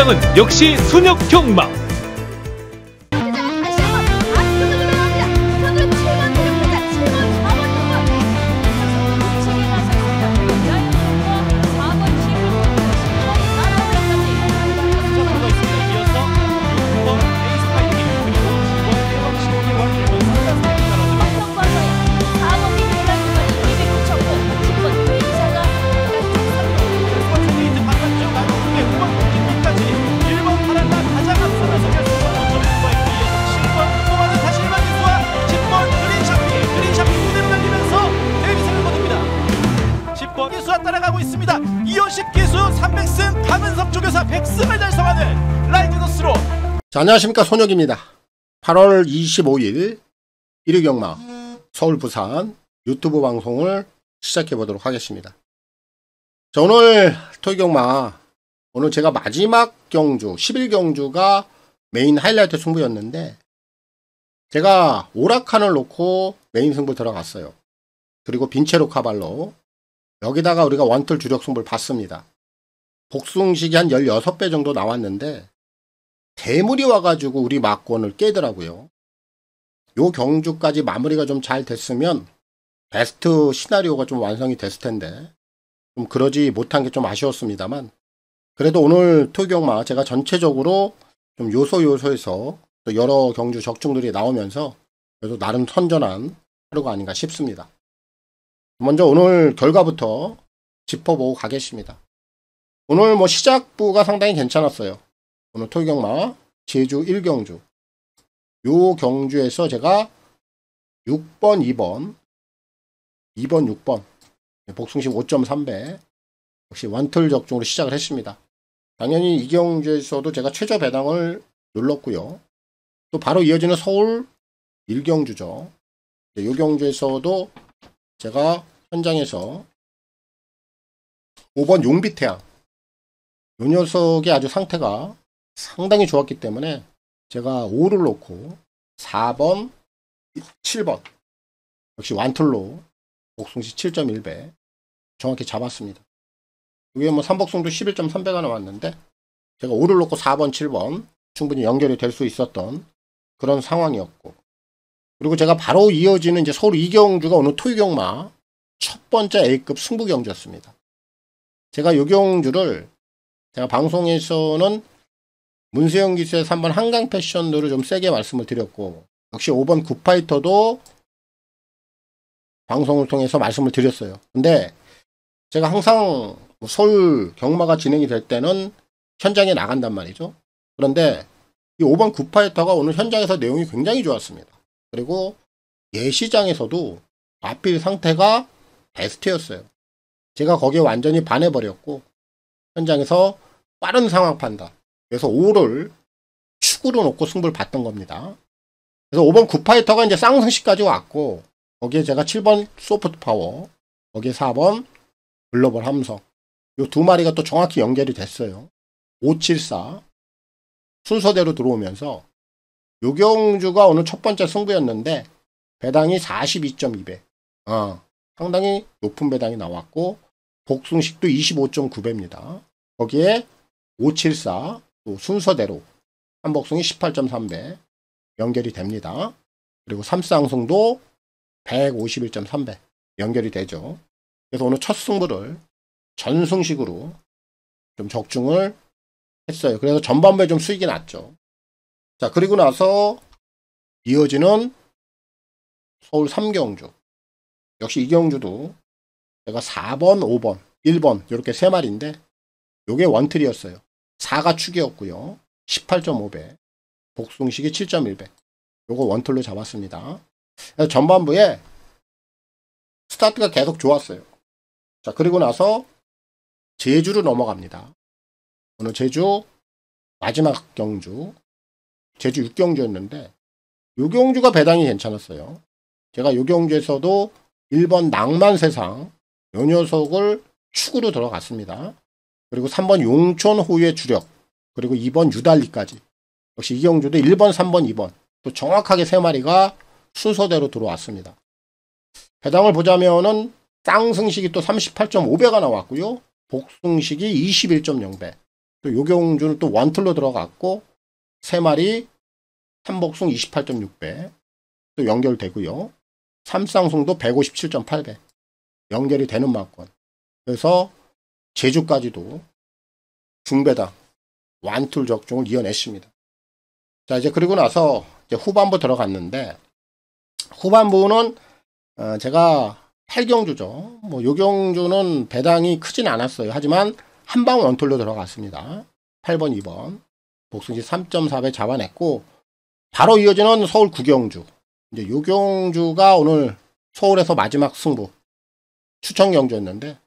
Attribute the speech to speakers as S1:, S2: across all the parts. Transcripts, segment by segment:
S1: 배당은 역시 순역경마.
S2: 기수와 따라가고 있습니다. 이현식 기수 300승, 강은석 조교사 100승을 달성하는 라이트너스로.
S3: 자, 안녕하십니까, 손혁입니다. 8월 25일 1위 경마 서울 부산 유튜브 방송을 시작해 보도록 하겠습니다. 자, 오늘 토요 경마, 오늘 제가 마지막 경주 11경주가 메인 하이라이트 승부였는데 제가 오락칸을 놓고 메인 승부 들어갔어요. 그리고 빈체로 카발로 여기다가 우리가 원틀 주력 승부를 봤습니다. 복숭식이 한 16배 정도 나왔는데 대물이 와가지고 우리 막권을 깨더라고요. 요 경주까지 마무리가 좀 잘 됐으면 베스트 시나리오가 좀 완성이 됐을 텐데 좀 그러지 못한 게 좀 아쉬웠습니다만, 그래도 오늘 토요경마 제가 전체적으로 좀 요소에서 또 여러 경주 적중들이 나오면서 그래도 나름 선전한 하루가 아닌가 싶습니다. 먼저 오늘 결과부터 짚어보고 가겠습니다. 오늘 뭐 시작부가 상당히 괜찮았어요. 오늘 토요경마 제주 1경주 요 경주에서 제가 6번 6번 복숭식 5.3배 역시 원틀 적중으로 시작을 했습니다. 당연히 이 경주에서도 제가 최저 배당을 눌렀고요. 또 바로 이어지는 서울 1경주죠. 이 경주에서도 제가 현장에서 5번 용비태양 이 녀석의 아주 상태가 상당히 좋았기 때문에 제가 5를 놓고 4번 7번 역시 완틀로 복숭식 7.1배 정확히 잡았습니다. 이게 뭐 3복숭도 11.3배가 나왔는데 제가 5를 놓고 4번 7번 충분히 연결이 될 수 있었던 그런 상황이었고, 그리고 제가 바로 이어지는 이제 서울 2경주가 오늘 토요경마 첫 번째 A급 승부 경주였습니다. 제가 이 경주를 제가 방송에서는 문세영 기수의 3번 한강 패션으로 좀 세게 말씀을 드렸고, 역시 5번 굿파이터도 방송을 통해서 말씀을 드렸어요. 근데 제가 항상 서울 경마가 진행이 될 때는 현장에 나간단 말이죠. 그런데 이 5번 굿파이터가 오늘 현장에서 내용이 굉장히 좋았습니다. 그리고 예시장에서도 마필 상태가 베스트였어요. 제가 거기에 완전히 반해버렸고 현장에서 빠른 상황 판단, 그래서 5를 축으로 놓고 승부를 봤던 겁니다. 그래서 5번 굿파이터가 이제 쌍승시까지 왔고 거기에 제가 7번 소프트 파워, 거기에 4번 글로벌 함성 요 두 마리가 또 정확히 연결이 됐어요. 574 순서대로 들어오면서 요 경주가 오늘 첫 번째 승부였는데 배당이 42.2배 상당히 높은 배당이 나왔고 복숭식도 25.9배입니다. 거기에 574 또 순서대로 한복숭이 18.3배 연결이 됩니다. 그리고 삼쌍승도 151.3배 연결이 되죠. 그래서 오늘 첫 승부를 전승식으로 좀 적중을 했어요. 그래서 전반부에 좀 수익이 났죠. 자, 그리고 나서 이어지는 서울 3경주 역시 이 경주도 제가 4번, 5번, 1번 이렇게 세 마리인데 요게 원틀이었어요. 4가 축이었고요. 18.5배 복숭식이 7.1배 요거 원틀로 잡았습니다. 그래서 전반부에 스타트가 계속 좋았어요. 자, 그리고 나서 제주로 넘어갑니다. 오늘 제주 마지막 경주 제주 6경주였는데 요 경주가 배당이 괜찮았어요. 제가 요 경주에서도 1번 낭만세상 요 녀석을 축으로 들어갔습니다. 그리고 3번 용촌호의 주력, 그리고 2번 유달리까지 역시 이 경주도 1번 3번 2번 또 정확하게 세 마리가 순서대로 들어왔습니다. 배당을 보자면은 쌍승식이 또 38.5배가 나왔고요. 복숭식이 21.0배 또 요경주는 또 원툴로 들어갔고 3마리 삼복숭 28.6배 또 연결되고요. 삼쌍숭도 157.8배 연결이 되는 만권. 그래서 제주까지도 중배당 완툴 적중을 이어냈습니다. 자, 이제 그리고 나서 이제 후반부 들어갔는데, 후반부는 제가 8경주죠. 뭐 요경주는 배당이 크진 않았어요. 하지만 한방 원툴로 들어갔습니다. 8번, 2번 복숭지 3.4배 잡아냈고, 바로 이어지는 서울 9경주. 이제 요경주가 오늘 서울에서 마지막 승부 추천 경주였는데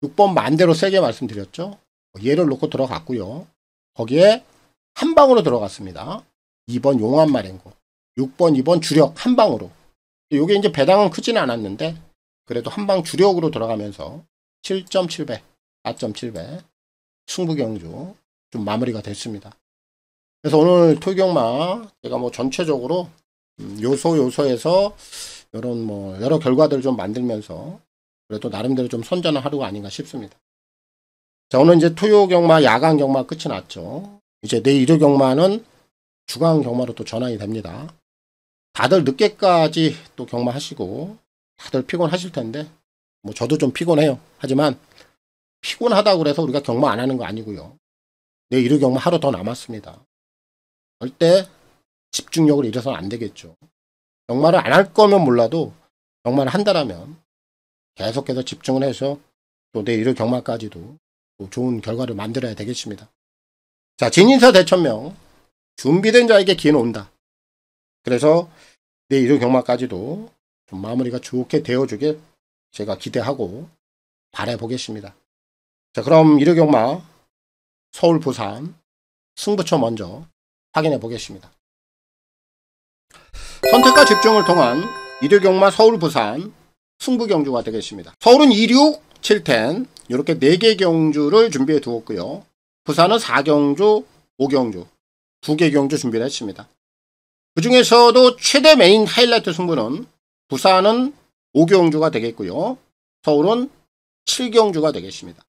S3: 6번 만대로 세게 말씀드렸죠. 얘를 놓고 들어갔고요. 거기에 한 방으로 들어갔습니다. 2번 용암 마랭고, 6번, 2번 주력 한 방으로. 요게 이제 배당은 크지는 않았는데 그래도 한 방 주력으로 들어가면서 7.7배, 4.7배 승부 경주 좀 마무리가 됐습니다. 그래서 오늘 토경마 제가 뭐 전체적으로 요소에서 이런 뭐 여러 결과들을 좀 만들면서 그래도 나름대로 좀 선전한 하루가 아닌가 싶습니다. 자, 오늘 이제 토요 경마, 야간 경마 끝이 났죠. 이제 내일 일요 경마는 주간 경마로 또 전환이 됩니다. 다들 늦게까지 또 경마 하시고 다들 피곤하실 텐데 뭐 저도 좀 피곤해요. 하지만 피곤하다고 그래서 우리가 경마 안 하는 거 아니고요. 내일 일요 경마 하루 더 남았습니다. 절대 집중력을 잃어서는 안 되겠죠. 경마를 안 할 거면 몰라도 경마를 한다라면 계속해서 집중을 해서 또 내일 일요 경마까지도 또 좋은 결과를 만들어야 되겠습니다. 자, 진인사 대천명 준비된 자에게 기회는 온다. 그래서 내일 일요 경마까지도 좀 마무리가 좋게 되어주길 제가 기대하고 바라보겠습니다. 자, 그럼 일요 경마 서울, 부산 승부처 먼저 확인해 보겠습니다. 선택과 집중을 통한 일요 경마 서울, 부산 승부 경주가 되겠습니다. 서울은 26, 7텐 이렇게 4개 경주를 준비해 두었고요. 부산은 4경주, 5경주 2개 경주 준비를 했습니다. 그 중에서도 최대 메인 하이라이트 승부는 부산은 5경주가 되겠고요. 서울은 7경주가 되겠습니다.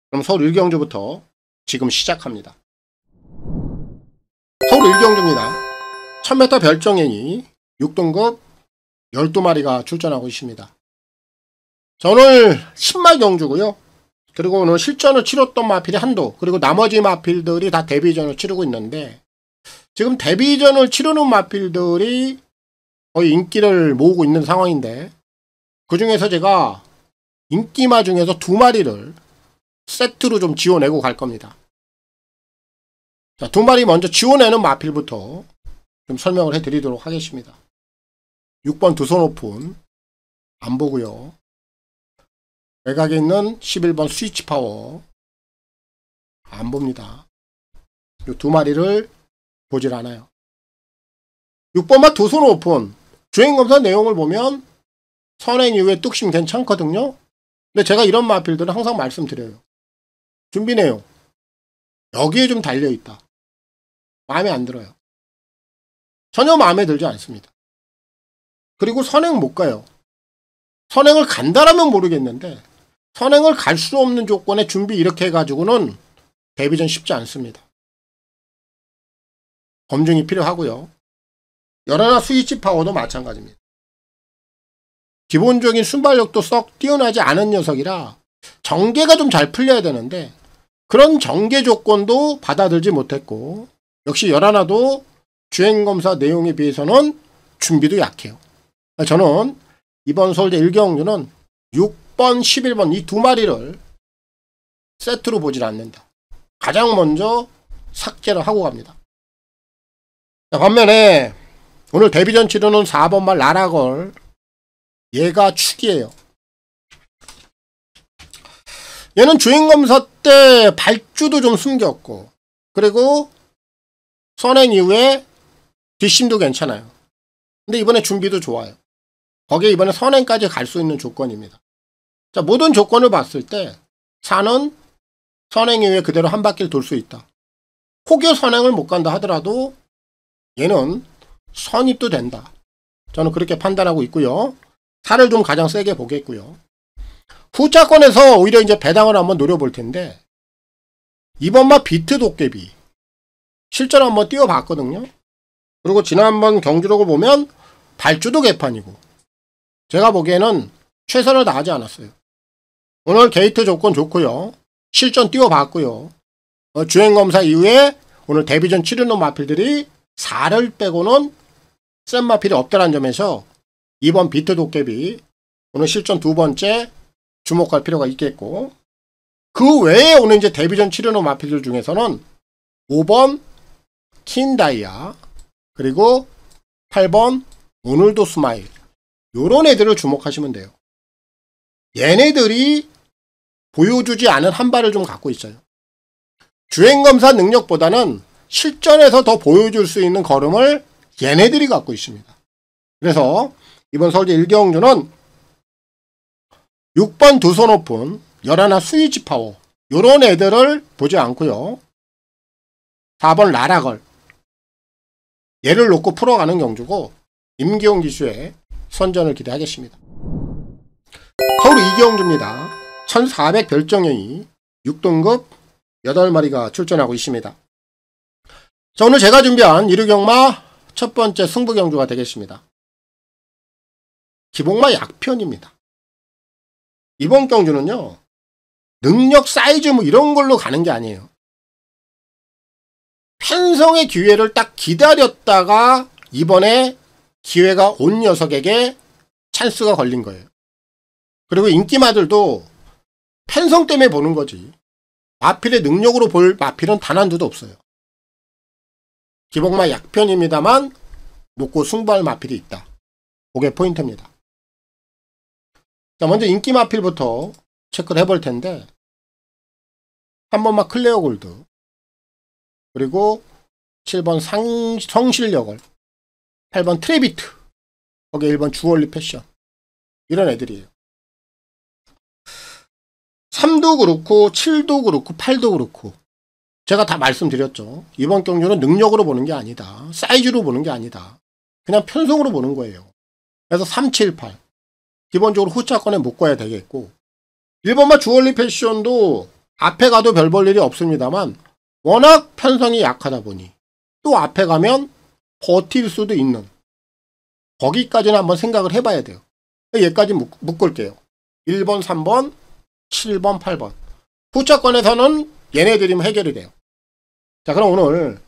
S3: 그럼 서울 1경주부터 지금 시작합니다. 서울 1경주입니다. 1000m 별정행이 6등급 12마리가 출전하고 있습니다. 자, 오늘 10마 경주고요. 그리고 오늘 실전을 치렀던 마필이 한도, 그리고 나머지 마필들이 다 데뷔전을 치르고 있는데 지금 데뷔전을 치르는 마필들이 거의 인기를 모으고 있는 상황인데 그 중에서 제가 인기마 중에서 2마리를 세트로 좀 지원내고 갈 겁니다. 자, 2마리 먼저 지원내는 마필부터 좀 설명을 해드리도록 하겠습니다. 6번 두 손 오픈 안 보고요. 외곽에 있는 11번 스위치 파워 안 봅니다. 이 2마리를 보질 않아요. 6번마 두 손 오픈 주행검사 내용을 보면 선행 이후에 뚝심 괜찮거든요. 근데 제가 이런 마필들은 항상 말씀드려요. 준비 내용 여기에 좀 달려있다. 마음에 안 들어요. 전혀 마음에 들지 않습니다. 그리고 선행 못 가요. 선행을 간다라면 모르겠는데 선행을 갈 수 없는 조건에 준비 이렇게 해가지고는 데뷔전 쉽지 않습니다. 검증이 필요하고요. 열하나 스위치 파워도 마찬가지입니다. 기본적인 순발력도 썩 뛰어나지 않은 녀석이라 정계가 좀 잘 풀려야 되는데 그런 정계 조건도 받아들지 못했고 역시 열하나도 주행검사 내용에 비해서는 준비도 약해요. 저는 이번 서울대 1경주는 6번, 11번 이 2마리를 세트로 보질 않는다. 가장 먼저 삭제를 하고 갑니다. 자, 반면에 오늘 데뷔전 치르는 4번 말 나라걸 얘가 축이에요. 얘는 주행검사 때 발주도 좀 숨겼고 그리고 선행 이후에 뒷심도 괜찮아요. 근데 이번에 준비도 좋아요. 거기에 이번에 선행까지 갈 수 있는 조건입니다. 자, 모든 조건을 봤을 때 4는 선행 이후에 그대로 한 바퀴를 돌 수 있다. 혹여 선행을 못 간다 하더라도 얘는 선입도 된다. 저는 그렇게 판단하고 있고요. 4를 좀 가장 세게 보겠고요. 후차권에서 오히려 이제 배당을 한번 노려볼 텐데 이번 마 비트 도깨비 실전 한번 띄워봤거든요. 그리고 지난번 경주록을 보면 발주도 개판이고 제가 보기에는 최선을 다하지 않았어요. 오늘 게이트 조건 좋고요. 실전 띄워봤고요. 주행검사 이후에 오늘 데뷔전 치르는 마필들이 4를 빼고는 센 마필이 없다는 점에서 이번 비트 도깨비 오늘 실전 두 번째 주목할 필요가 있겠고, 그 외에 오늘 이제 데뷔전 치르는 마필들 중에서는 5번 킨다이아 그리고 8번 오늘도 스마일, 요런 애들을 주목하시면 돼요. 얘네들이 보여주지 않은 한 발을 좀 갖고 있어요. 주행검사 능력보다는 실전에서 더 보여줄 수 있는 걸음을 얘네들이 갖고 있습니다. 그래서 이번 서울대 1경주는 6번 두 손 오픈 11 스위치 파워 요런 애들을 보지 않고요. 4번 라라걸 얘를 놓고 풀어가는 경주고 임기용 기수의 선전을 기대하겠습니다. 서울 2경주입니다. 1400 별정형이 6등급 8마리가 출전하고 있습니다. 자, 오늘 제가 준비한 1위경마 첫 번째 승부경주가 되겠습니다. 기복마 약편입니다. 이번 경주는요, 능력 사이즈 뭐 이런 걸로 가는 게 아니에요. 편성의 기회를 딱 기다렸다가 이번에 기회가 온 녀석에게 찬스가 걸린 거예요. 그리고 인기마들도 편성 때문에 보는 거지 마필의 능력으로 볼 마필은 단 한두도 없어요. 기복마 약편입니다만 놓고 승부할 마필이 있다. 그게 포인트입니다. 자, 먼저 인기 마필부터 체크를 해볼 텐데 3번마 클레어 골드 그리고 7번 성실력을 8번 트레비트 거기 1번 주얼리 패션 이런 애들이에요. 3도 그렇고 7도 그렇고 8도 그렇고 제가 다 말씀드렸죠. 이번 경주는 능력으로 보는 게 아니다. 사이즈로 보는 게 아니다. 그냥 편성으로 보는 거예요. 그래서 3, 7, 8 기본적으로 후차권에 묶어야 되겠고 1번마 주얼리 패션도 앞에 가도 별 볼 일이 없습니다만 워낙 편성이 약하다 보니 또 앞에 가면 버틸 수도 있는 거기까지는 한번 생각을 해봐야 돼요. 얘까지 묶을게요. 1번, 3번, 7번, 8번 후차권에서는 얘네들이 해결이 돼요. 자, 그럼 오늘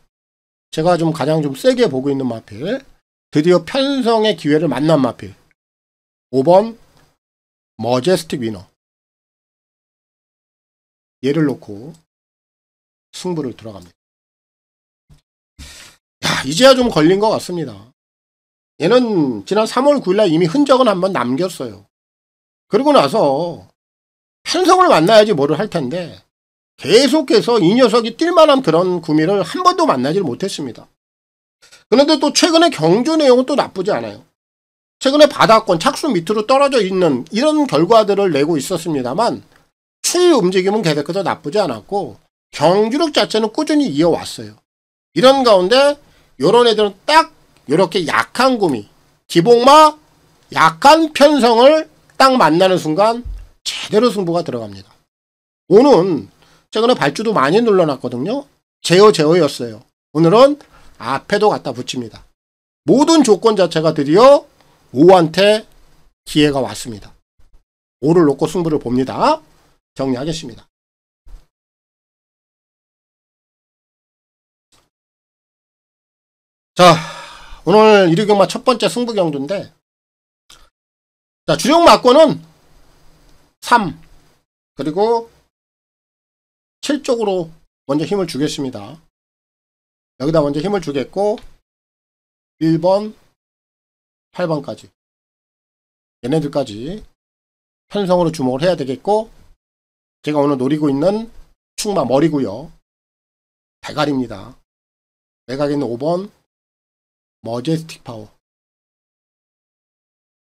S3: 제가 좀 가장 좀 세게 보고 있는 마필 드디어 편성의 기회를 만난 마필 5번 머제스틱 위너 얘를 놓고 승부를 들어갑니다. 야, 이제야 좀 걸린 것 같습니다. 얘는 지난 3월 9일날 이미 흔적은 한번 남겼어요. 그러고 나서 편성을 만나야지 뭐를 할 텐데 계속해서 이 녀석이 뛸만한 그런 구미를 한 번도 만나질 못했습니다. 그런데 또 최근에 경주 내용은 또 나쁘지 않아요. 최근에 바닥권 착수 밑으로 떨어져 있는 이런 결과들을 내고 있었습니다만 추이 움직임은 계속해서 나쁘지 않았고 경주력 자체는 꾸준히 이어왔어요. 이런 가운데 요런 애들은 딱 요렇게 약한 구미 기복마 약한 편성을 딱 만나는 순간 제대로 승부가 들어갑니다. 오는 최근에 발주도 많이 눌러놨거든요. 제어였어요. 오늘은 앞에도 갖다 붙입니다. 모든 조건 자체가 드디어 5한테 기회가 왔습니다. 5를 놓고 승부를 봅니다. 정리하겠습니다. 자, 오늘 1위경마 첫 번째 승부 경주인데 자, 주력 막권은 3 그리고 7 쪽으로 먼저 힘을 주겠습니다. 여기다 먼저 힘을 주겠고 1번 8번까지 얘네들까지 편성으로 주목을 해야 되겠고 제가 오늘 노리고 있는 충마 머리고요. 대가리입니다. 매각에 있는 5번 머제스틱 파워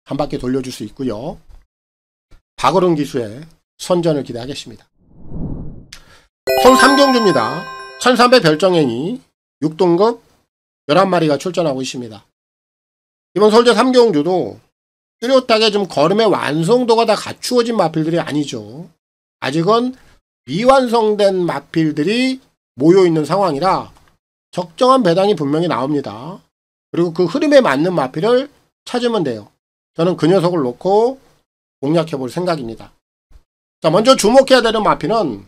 S3: 한 바퀴 돌려줄 수 있고요. 박어른 기수의 선전을 기대하겠습니다. 서울 3경주입니다. 1300 별정행이 6등급 11마리가 출전하고 있습니다. 이번 서울대 3경주도 뚜렷하게 좀 걸음의 완성도가 다 갖추어진 마필들이 아니죠. 아직은 미완성된 마필들이 모여있는 상황이라 적정한 배당이 분명히 나옵니다. 그리고 그 흐름에 맞는 마필을 찾으면 돼요. 저는 그 녀석을 놓고 공략해 볼 생각입니다. 자, 먼저 주목해야 되는 마필은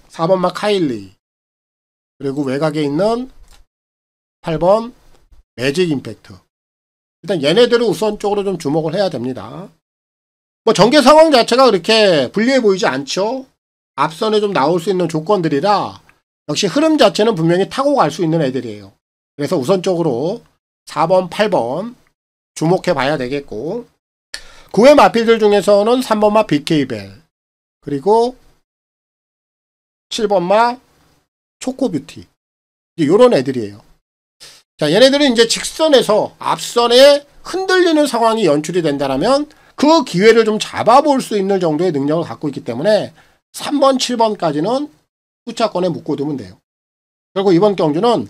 S3: 4번 마 카일리, 그리고 외곽에 있는 8번 매직 임팩트. 일단 얘네들을 우선적으로 좀 주목을 해야 됩니다. 뭐 전개 상황 자체가 그렇게 불리해 보이지 않죠. 앞선에 좀 나올 수 있는 조건들이라 역시 흐름 자체는 분명히 타고 갈 수 있는 애들이에요. 그래서 우선적으로 4번, 8번 주목해 봐야 되겠고, 그 외 마필들 중에서는 3번마 BK벨, 그리고 7번마 초코뷰티, 이런 애들이에요. 자, 얘네들은 이제 직선에서 앞선에 흔들리는 상황이 연출이 된다면 그 기회를 좀 잡아볼 수 있는 정도의 능력을 갖고 있기 때문에 3번, 7번까지는 후차권에 묶어두면 돼요. 그리고 이번 경주는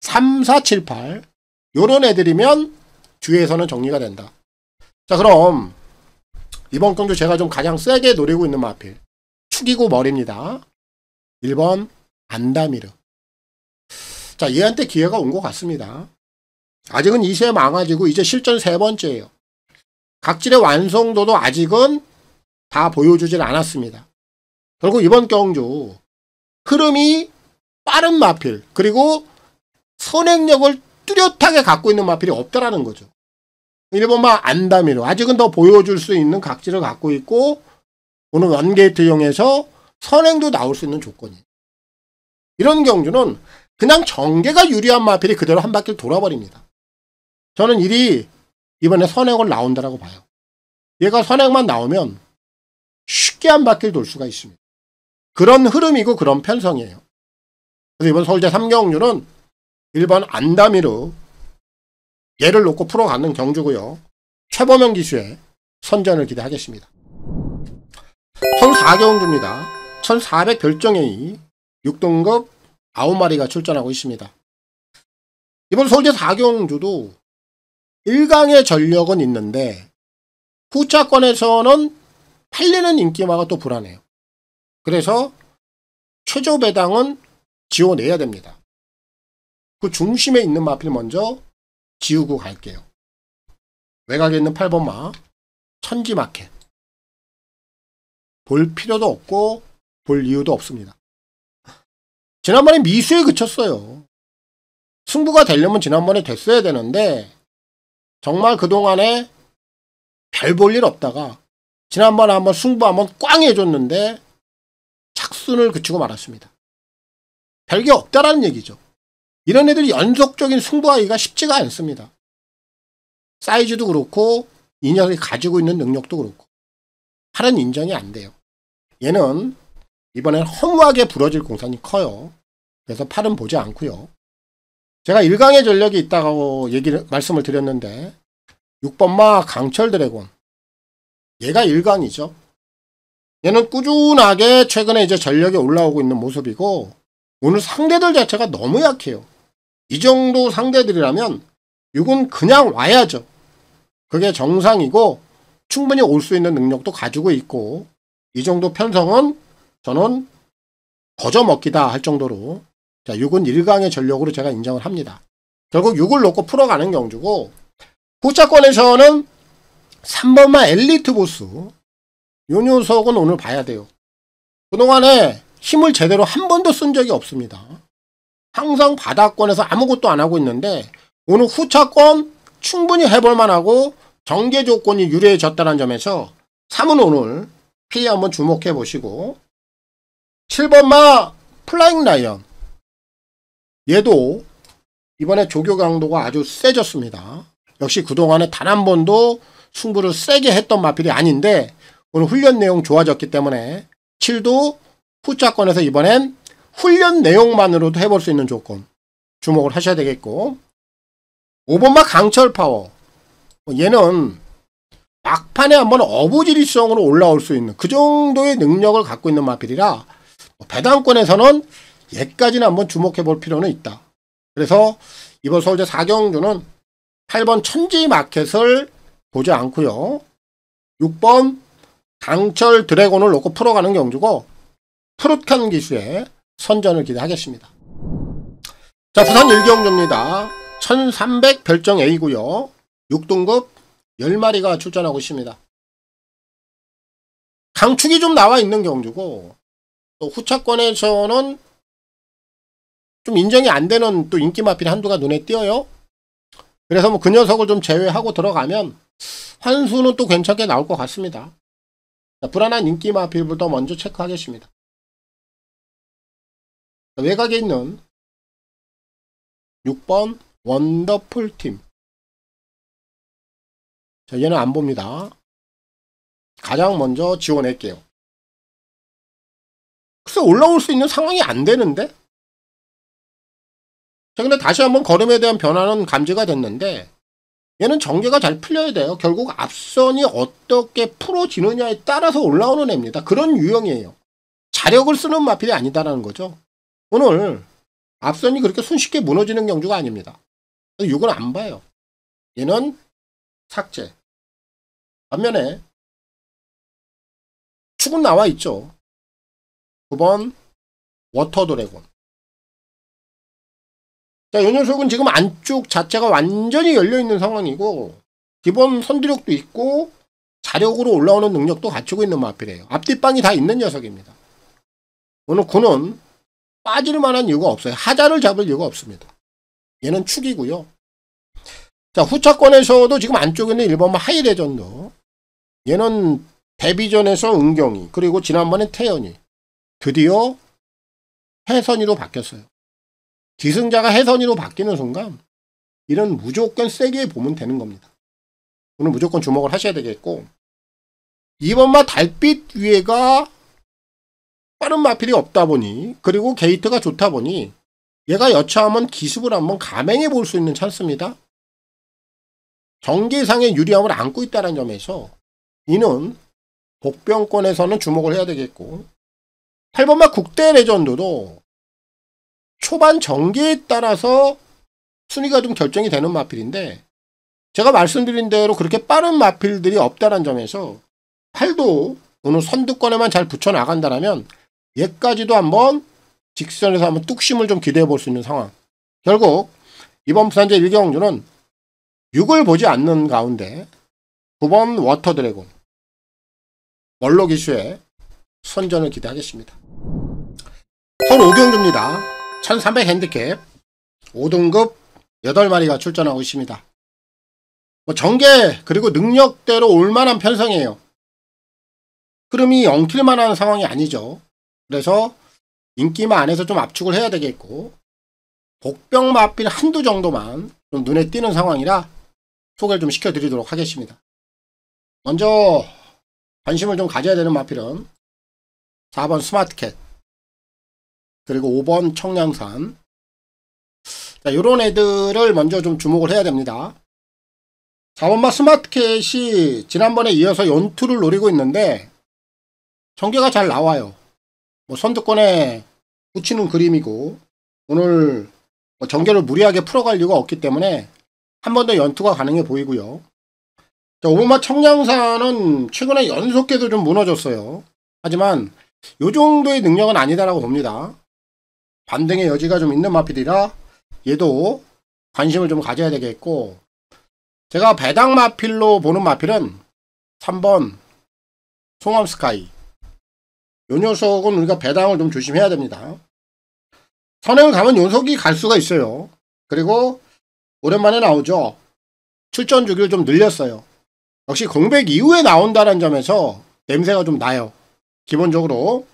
S3: 3, 4, 7, 8 요런 애들이면 뒤에서는 정리가 된다. 자, 그럼 이번 경주 제가 좀 가장 세게 노리고 있는 마필 축이고 머리입니다. 1번 안다미르. 자, 얘한테 기회가 온 것 같습니다. 아직은 2세 망가지고 이제 실전 3번째예요. 각질의 완성도도 아직은 다 보여주질 않았습니다. 결국 이번 경주 흐름이 빠른 마필, 그리고 선행력을 뚜렷하게 갖고 있는 마필이 없다라는 거죠. 1번마 안다미르, 아직은 더 보여줄 수 있는 각질을 갖고 있고 오늘 원게이트 이용해서 선행도 나올 수 있는 조건이에요. 이런 경주는 그냥 전개가 유리한 마필이 그대로 한 바퀴를 돌아버립니다. 저는 이번에 선행을 나온다라고 봐요. 얘가 선행만 나오면 쉽게 한 바퀴를 돌 수가 있습니다. 그런 흐름이고 그런 편성이에요. 그래서 이번 서울제 3경주는 1번 안다미르, 얘를 놓고 풀어가는 경주고요. 최범현 기수의 선전을 기대하겠습니다. 서울 4경주입니다. 1400 별정A 6등급 9마리가 출전하고 있습니다. 이번 서울제 4경주도 1강의 전력은 있는데 후차권에서는 팔리는 인기마가 또 불안해요. 그래서 최저 배당은 지원해야 됩니다. 그 중심에 있는 마필 먼저 지우고 갈게요. 외곽에 있는 8번마 천지마켓. 볼 필요도 없고 볼 이유도 없습니다. 지난번에 미수에 그쳤어요. 승부가 되려면 지난번에 됐어야 되는데 정말 그동안에 별 볼 일 없다가 지난번에 한번 승부 한번 꽝 해줬는데 착순을 그치고 말았습니다. 별게 없다라는 얘기죠. 이런 애들이 연속적인 승부하기가 쉽지가 않습니다. 사이즈도 그렇고 이 녀석이 가지고 있는 능력도 그렇고 팔은 인정이 안 돼요. 얘는 이번엔 허무하게 부러질 공산이 커요. 그래서 팔은 보지 않고요. 제가 1강의 전력이 있다고 말씀을 드렸는데 6번마 강철 드래곤, 얘가 1강이죠. 얘는 꾸준하게 최근에 이제 전력이 올라오고 있는 모습이고 오늘 상대들 자체가 너무 약해요. 이 정도 상대들이라면 6은 그냥 와야죠. 그게 정상이고 충분히 올 수 있는 능력도 가지고 있고 이 정도 편성은 저는 거저 먹기다 할 정도로, 자, 6은 1강의 전력으로 제가 인정을 합니다. 결국 6을 놓고 풀어가는 경주고, 후차권에서는 3번마 엘리트 보스, 요 녀석은 오늘 봐야 돼요. 그동안에 힘을 제대로 한 번도 쓴 적이 없습니다. 항상 바닥권에서 아무것도 안 하고 있는데 오늘 후차권 충분히 해볼 만하고 전개 조건이 유리해졌다는 점에서 3은 오늘 피해 한번 주목해 보시고, 7번마 플라잉 라이언, 얘도 이번에 조교 강도가 아주 세졌습니다. 역시 그동안에 단 한 번도 승부를 세게 했던 마필이 아닌데 오늘 훈련 내용 좋아졌기 때문에 7도 후차권에서 이번엔 훈련 내용만으로도 해볼 수 있는 조건 주목을 하셔야 되겠고, 5번마 강철 파워, 얘는 막판에 한번 어부지리성으로 올라올 수 있는 그 정도의 능력을 갖고 있는 마필이라 배당권에서는 얘까지는 한번 주목해 볼 필요는 있다. 그래서 이번 서울제 4경주는 8번 천지 마켓을 보지 않고요. 6번 강철 드래곤을 놓고 풀어가는 경주고, 푸릇한 기수의 선전을 기대하겠습니다. 자, 부산 일경주입니다. 1300 별정 A고요. 6등급 10마리가 출전하고 있습니다. 강축이 좀 나와 있는 경주고, 또 후차권에서는 좀 인정이 안 되는 또 인기 마필 한두가 눈에 띄어요. 그래서 뭐 그 녀석을 좀 제외하고 들어가면 환수는 또 괜찮게 나올 것 같습니다. 자, 불안한 인기 마필부터 먼저 체크하겠습니다. 자, 외곽에 있는 6번 원더풀 팀. 자, 얘는 안 봅니다. 가장 먼저 지원할게요. 글쎄 올라올 수 있는 상황이 안 되는데? 자, 근데 다시 한번 걸음에 대한 변화는 감지가 됐는데, 얘는 전개가 잘 풀려야 돼요. 결국 앞선이 어떻게 풀어지느냐에 따라서 올라오는 애입니다. 그런 유형이에요. 자력을 쓰는 마필이 아니다라는 거죠. 오늘 앞선이 그렇게 손쉽게 무너지는 경주가 아닙니다. 6은 안 봐요. 얘는 삭제. 반면에 축은 나와 있죠. 9번 워터드래곤. 자, 이 녀석은 지금 안쪽 자체가 완전히 열려있는 상황이고, 기본 선두력도 있고 자력으로 올라오는 능력도 갖추고 있는 마필이에요. 앞뒷방이 다 있는 녀석입니다. 오늘 9는 빠질 만한 이유가 없어요. 하자를 잡을 이유가 없습니다. 얘는 축이고요. 자, 후차권에서도 지금 안쪽에 있는 1번 하이레전드. 얘는 데뷔전에서 은경이, 그리고 지난번에 태연이, 드디어 해선이로 바뀌었어요. 기승자가 해선이로 바뀌는 순간 이런 무조건 세게 보면 되는 겁니다. 오늘 무조건 주목을 하셔야 되겠고, 2번마 달빛 위에가 빠른 마필이 없다 보니, 그리고 게이트가 좋다 보니 얘가 여차하면 기습을 한번 감행해 볼 수 있는 찬스입니다. 경기상의 유리함을 안고 있다는 점에서 이는 복병권에서는 주목을 해야 되겠고, 8번마 국대 레전드도 초반 전개에 따라서 순위가 좀 결정이 되는 마필인데, 제가 말씀드린 대로 그렇게 빠른 마필들이 없다는 점에서 8도 오늘 선두권에만 잘 붙여나간다면 얘까지도 한번 직선에서 한번 뚝심을 좀 기대해 볼 수 있는 상황. 결국 이번 부산제 일경주는 6을 보지 않는 가운데 9번 워터드래곤 원로 기수의 선전을 기대하겠습니다. 서울 오경주입니다. 1300 핸디캡 5등급 8마리가 출전하고 있습니다. 전개 그리고 능력대로 올만한 편성이에요. 흐름이 엉킬만 하는 상황이 아니죠. 그래서 인기만 안에서 좀 압축을 해야 되겠고, 복병 마필 한두 정도만 좀 눈에 띄는 상황이라 소개를 좀 시켜드리도록 하겠습니다. 먼저 관심을 좀 가져야 되는 마필은 4번 스마트캣, 그리고 5번 청량산. 자, 요런 애들을 먼저 좀 주목을 해야 됩니다. 4번마 스마트캣이 지난번에 이어서 연투를 노리고 있는데 전개가 잘 나와요. 뭐 선두권에 붙이는 그림이고, 오늘 뭐 전개를 무리하게 풀어갈 이유가 없기 때문에 한 번 더 연투가 가능해 보이고요. 자, 5번마 청량산은 최근에 연속해도 좀 무너졌어요. 하지만 요 정도의 능력은 아니다라고 봅니다. 반등의 여지가 좀 있는 마필이라 얘도 관심을 좀 가져야 되겠고, 제가 배당 마필로 보는 마필은 3번 송암스카이. 요 녀석은 우리가 배당을 좀 조심해야 됩니다. 선행을 가면 녀석이 갈 수가 있어요. 그리고 오랜만에 나오죠. 출전 주기를 좀 늘렸어요. 역시 공백 이후에 나온다는 점에서 냄새가 좀 나요. 기본적으로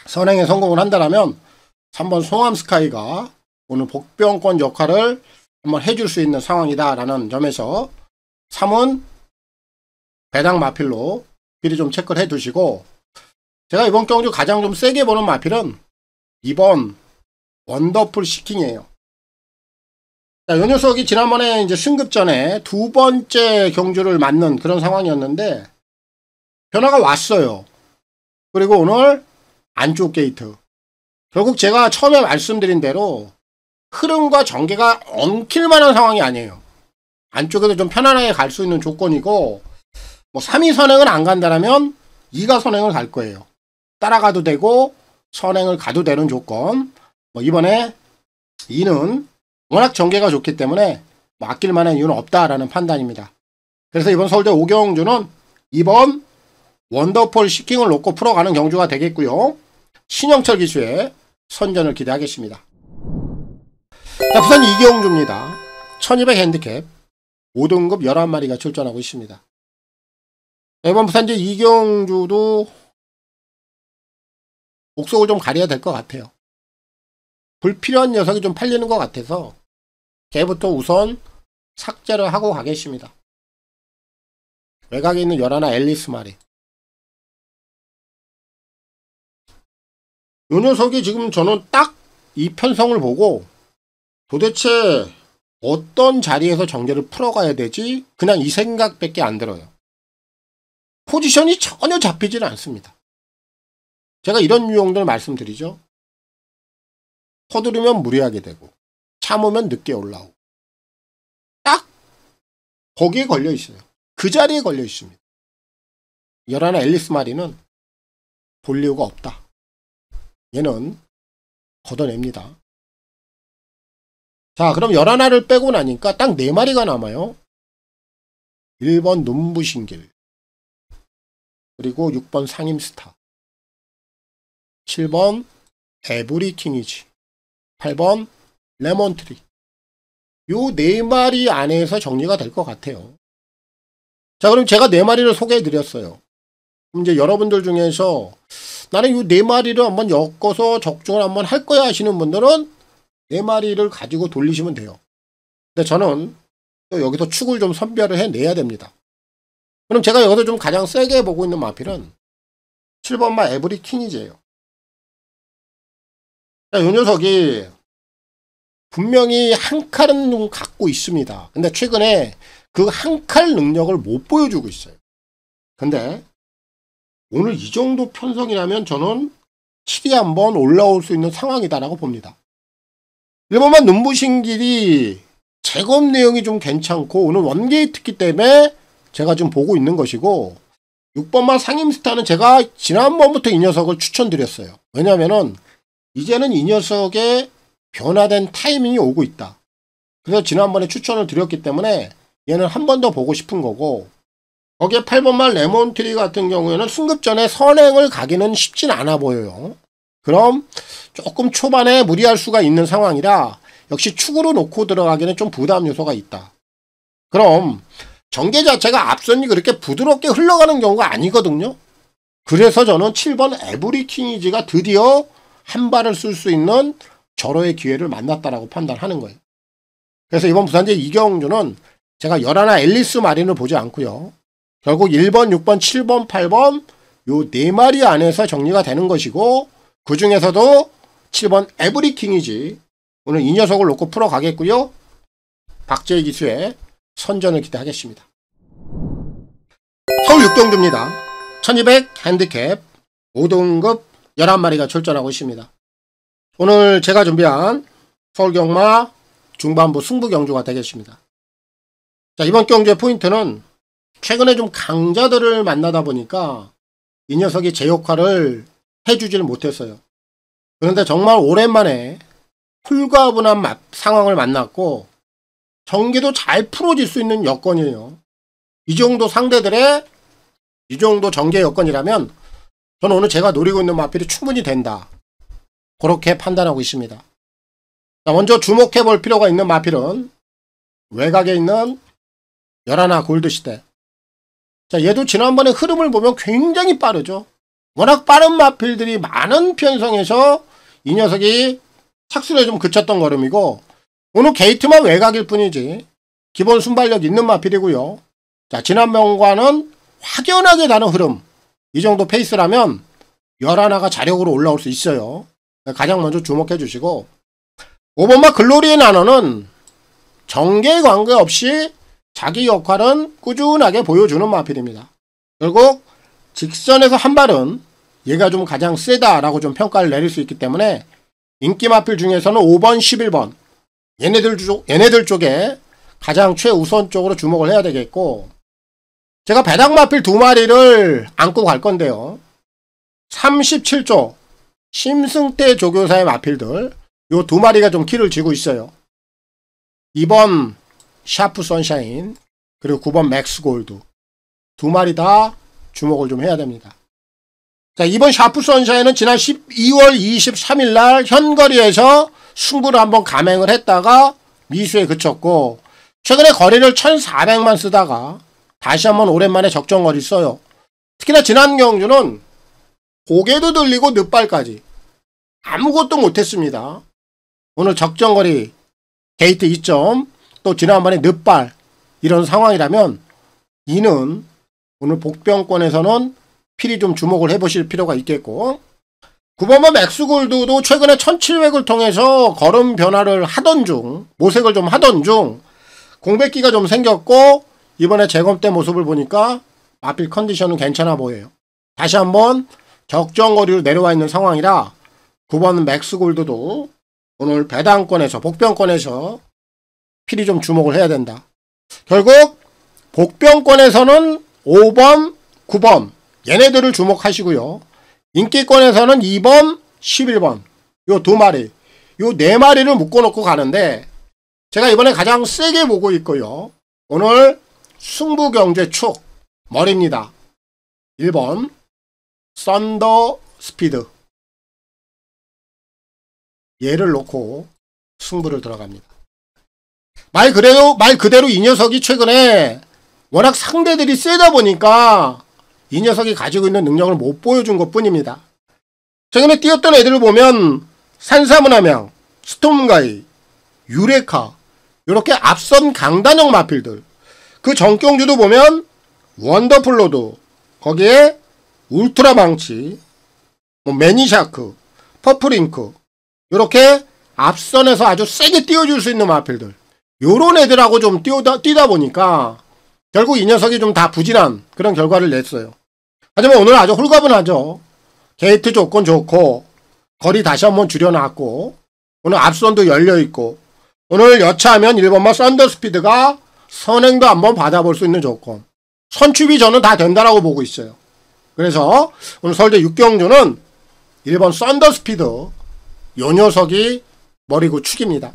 S3: 선행에 성공을 한다면 3번 송암스카이가 오늘 복병권 역할을 한번 해줄 수 있는 상황이다라는 점에서 3은 배당 마필로 미리 좀 체크를 해 두시고, 제가 이번 경주 가장 좀 세게 보는 마필은 2번 원더풀 시킹이에요. 자, 이 녀석이 지난번에 이제 승급 전에 두 번째 경주를 맞는 그런 상황이었는데 변화가 왔어요. 그리고 오늘 안쪽 게이트. 결국 제가 처음에 말씀드린 대로 흐름과 전개가 엉킬 만한 상황이 아니에요. 안쪽에도 좀 편안하게 갈 수 있는 조건이고, 뭐 3위 선행을 안 간다라면 2가 선행을 갈 거예요. 따라가도 되고 선행을 가도 되는 조건. 뭐 이번에 2는 워낙 전개가 좋기 때문에 뭐 아낄 만한 이유는 없다라는 판단입니다. 그래서 이번 서울대 오경주는 2번 원더폴 시킹을 놓고 풀어가는 경주가 되겠고요. 신영철 기수의 선전을 기대하겠습니다. 자, 부산 이경주입니다. 1200 핸디캡 5등급 11마리가 출전하고 있습니다. 이번 부산제 이경주도 목속을 좀 가려야 될 것 같아요. 불필요한 녀석이 좀 팔리는 것 같아서 걔부터 우선 삭제를 하고 가겠습니다. 외곽에 있는 11 앨리스 마리. 요 녀석이 지금 저는 딱 이 편성을 보고 도대체 어떤 자리에서 전개를 풀어가야 되지? 그냥 이 생각밖에 안 들어요. 포지션이 전혀 잡히지는 않습니다. 제가 이런 유형들 말씀드리죠. 서두르면 무리하게 되고 참으면 늦게 올라오고 딱 거기에 걸려 있어요. 그 자리에 걸려 있습니다. 11 앨리스 마리는 볼 이유가 없다. 얘는 걷어냅니다. 자, 그럼 11을 빼고 나니까 딱 4마리가 남아요. 1번 눈부신길, 그리고 6번 상임스타, 7번 에브리킹이지, 8번 레몬트리. 요 4마리 안에서 정리가 될 것 같아요. 자, 그럼 제가 4마리를 소개해 드렸어요. 그럼 이제 여러분들 중에서 나는 이 4마리를 한번 엮어서 적중을 한번 할 거야 하시는 분들은 4마리를 가지고 돌리시면 돼요. 근데 저는 또 여기서 축을 좀 선별을 해내야 됩니다. 그럼 제가 여기서 좀 가장 세게 보고 있는 마필은 7번마 에브리 킹이즈예요. 자, 이 녀석이 분명히 한 칼은 갖고 있습니다. 근데 최근에 그 한 칼 능력을 못 보여주고 있어요. 근데 오늘 이 정도 편성이라면 저는 7이 한번 올라올 수 있는 상황이다라고 봅니다. 1번만 눈부신 길이 제곱 내용이 좀 괜찮고 오늘 원게이트기 때문에 제가 지금 보고 있는 것이고, 6번만 상임스타는 제가 지난번부터 이 녀석을 추천드렸어요. 왜냐면은 이제는 이 녀석의 변화된 타이밍이 오고 있다. 그래서 지난번에 추천을 드렸기 때문에 얘는 한 번 더 보고 싶은 거고, 거기에 8번만 레몬트리 같은 경우에는 승급전에 선행을 가기는 쉽진 않아 보여요. 그럼 조금 초반에 무리할 수가 있는 상황이라 역시 축으로 놓고 들어가기는 좀 부담 요소가 있다. 그럼 전개 자체가 앞선이 그렇게 부드럽게 흘러가는 경우가 아니거든요. 그래서 저는 7번 에브리킹이지가 드디어 한 발을 쓸 수 있는 절호의 기회를 만났다라고 판단하는 거예요. 그래서 이번 부산제 이경주는 제가 11 앨리스 마린을 보지 않고요. 결국 1번, 6번, 7번, 8번 요 4마리 안에서 정리가 되는 것이고, 그 중에서도 7번 에브리킹이지 오늘 이 녀석을 놓고 풀어가겠고요. 박재희 기수의 선전을 기대하겠습니다. 서울 6경주입니다. 1200 핸디캡 5등급 11마리가 출전하고 있습니다. 오늘 제가 준비한 서울경마 중반부 승부 경주가 되겠습니다. 자, 이번 경주의 포인트는 최근에 좀 강자들을 만나다 보니까 이 녀석이 제 역할을 해주지를 못했어요. 그런데 정말 오랜만에 홀가분한 상황을 만났고 전개도 잘 풀어질 수 있는 여건이에요. 이 정도 상대들의 이 정도 전개 여건이라면 저는 오늘 제가 노리고 있는 마필이 충분히 된다. 그렇게 판단하고 있습니다. 자, 먼저 주목해 볼 필요가 있는 마필은 외곽에 있는 11 골드시대. 자, 얘도 지난번에 흐름을 보면 굉장히 빠르죠. 워낙 빠른 마필들이 많은 편성에서 이 녀석이 착순에 좀 그쳤던 걸음이고, 오늘 게이트만 외곽일 뿐이지 기본 순발력 있는 마필이고요. 자, 지난번과는 확연하게 다른 흐름, 이 정도 페이스라면 11가 자력으로 올라올 수 있어요. 가장 먼저 주목해 주시고, 5번마 글로리의 나노는 전개에 관계없이 자기 역할은 꾸준하게 보여주는 마필입니다. 결국 직선에서 한 발은 얘가 좀 가장 세다라고 좀 평가를 내릴 수 있기 때문에 인기 마필 중에서는 5번, 11번 얘네들 쪽에 가장 최우선적으로 주목을 해야 되겠고, 제가 배당 마필 2마리를 안고 갈 건데요. 37조 심승태 조교사의 마필들 요 두 마리가 좀 키를 쥐고 있어요. 2번 샤프 선샤인 그리고 9번 맥스 골드 두 마리 다 주목을 좀 해야 됩니다. 자, 이번 샤프 선샤인은 지난 12월 23일 날 현거리에서 승부를 한번 감행을 했다가 미수에 그쳤고 최근에 거리를 1400만 쓰다가 다시 한번 오랜만에 적정거리 써요. 특히나 지난 경주는 고개도 들리고 늑발까지 아무것도 못했습니다. 오늘 적정거리 게이트 2점 또 지난번에 늑발 이런 상황이라면 이는 오늘 복병권에서는 필히 좀 주목을 해보실 필요가 있겠고 9번번 맥스골드도 최근에 1700을 통해서 걸음 변화를 하던 중 모색을 좀 하던 중 공백기가 좀 생겼고 이번에 재검 때 모습을 보니까 마필 컨디션은 괜찮아 보여요. 다시 한번 적정거리로 내려와 있는 상황이라 9번 맥스골드도 오늘 배당권에서 복병권에서 필히 좀 주목을 해야 된다. 결국 복병권에서는 5번, 9번 얘네들을 주목하시고요. 인기권에서는 2번, 11번 요 두 마리 요 네 마리를 묶어놓고 가는데 제가 이번에 가장 세게 보고 있고요. 오늘 승부경제 축 머리입니다. 1번 썬더 스피드 얘를 놓고 승부를 들어갑니다. 말 그대로 이 녀석이 최근에 워낙 상대들이 세다 보니까 이 녀석이 가지고 있는 능력을 못 보여준 것 뿐입니다. 최근에 뛰었던 애들을 보면 산사문화명, 스톰가이, 유레카 이렇게 앞선 강단형 마필들 그 정경주도 보면 원더풀로드 거기에 울트라망치 매니샤크, 퍼플잉크 이렇게 앞선에서 아주 세게 띄워줄 수 있는 마필들 요런 애들하고 좀 뛰다 보니까 결국 이 녀석이 좀 다 부진한 그런 결과를 냈어요. 하지만 오늘 아주 홀가분하죠. 게이트 조건 좋고 거리 다시 한번 줄여놨고 오늘 앞선도 열려있고 오늘 여차하면 1번마 썬더스피드가 선행도 한번 받아볼 수 있는 조건 선취비 저는 다 된다라고 보고 있어요. 그래서 오늘 서울대 6경주는 1번 썬더스피드 요 녀석이 머리고 축입니다.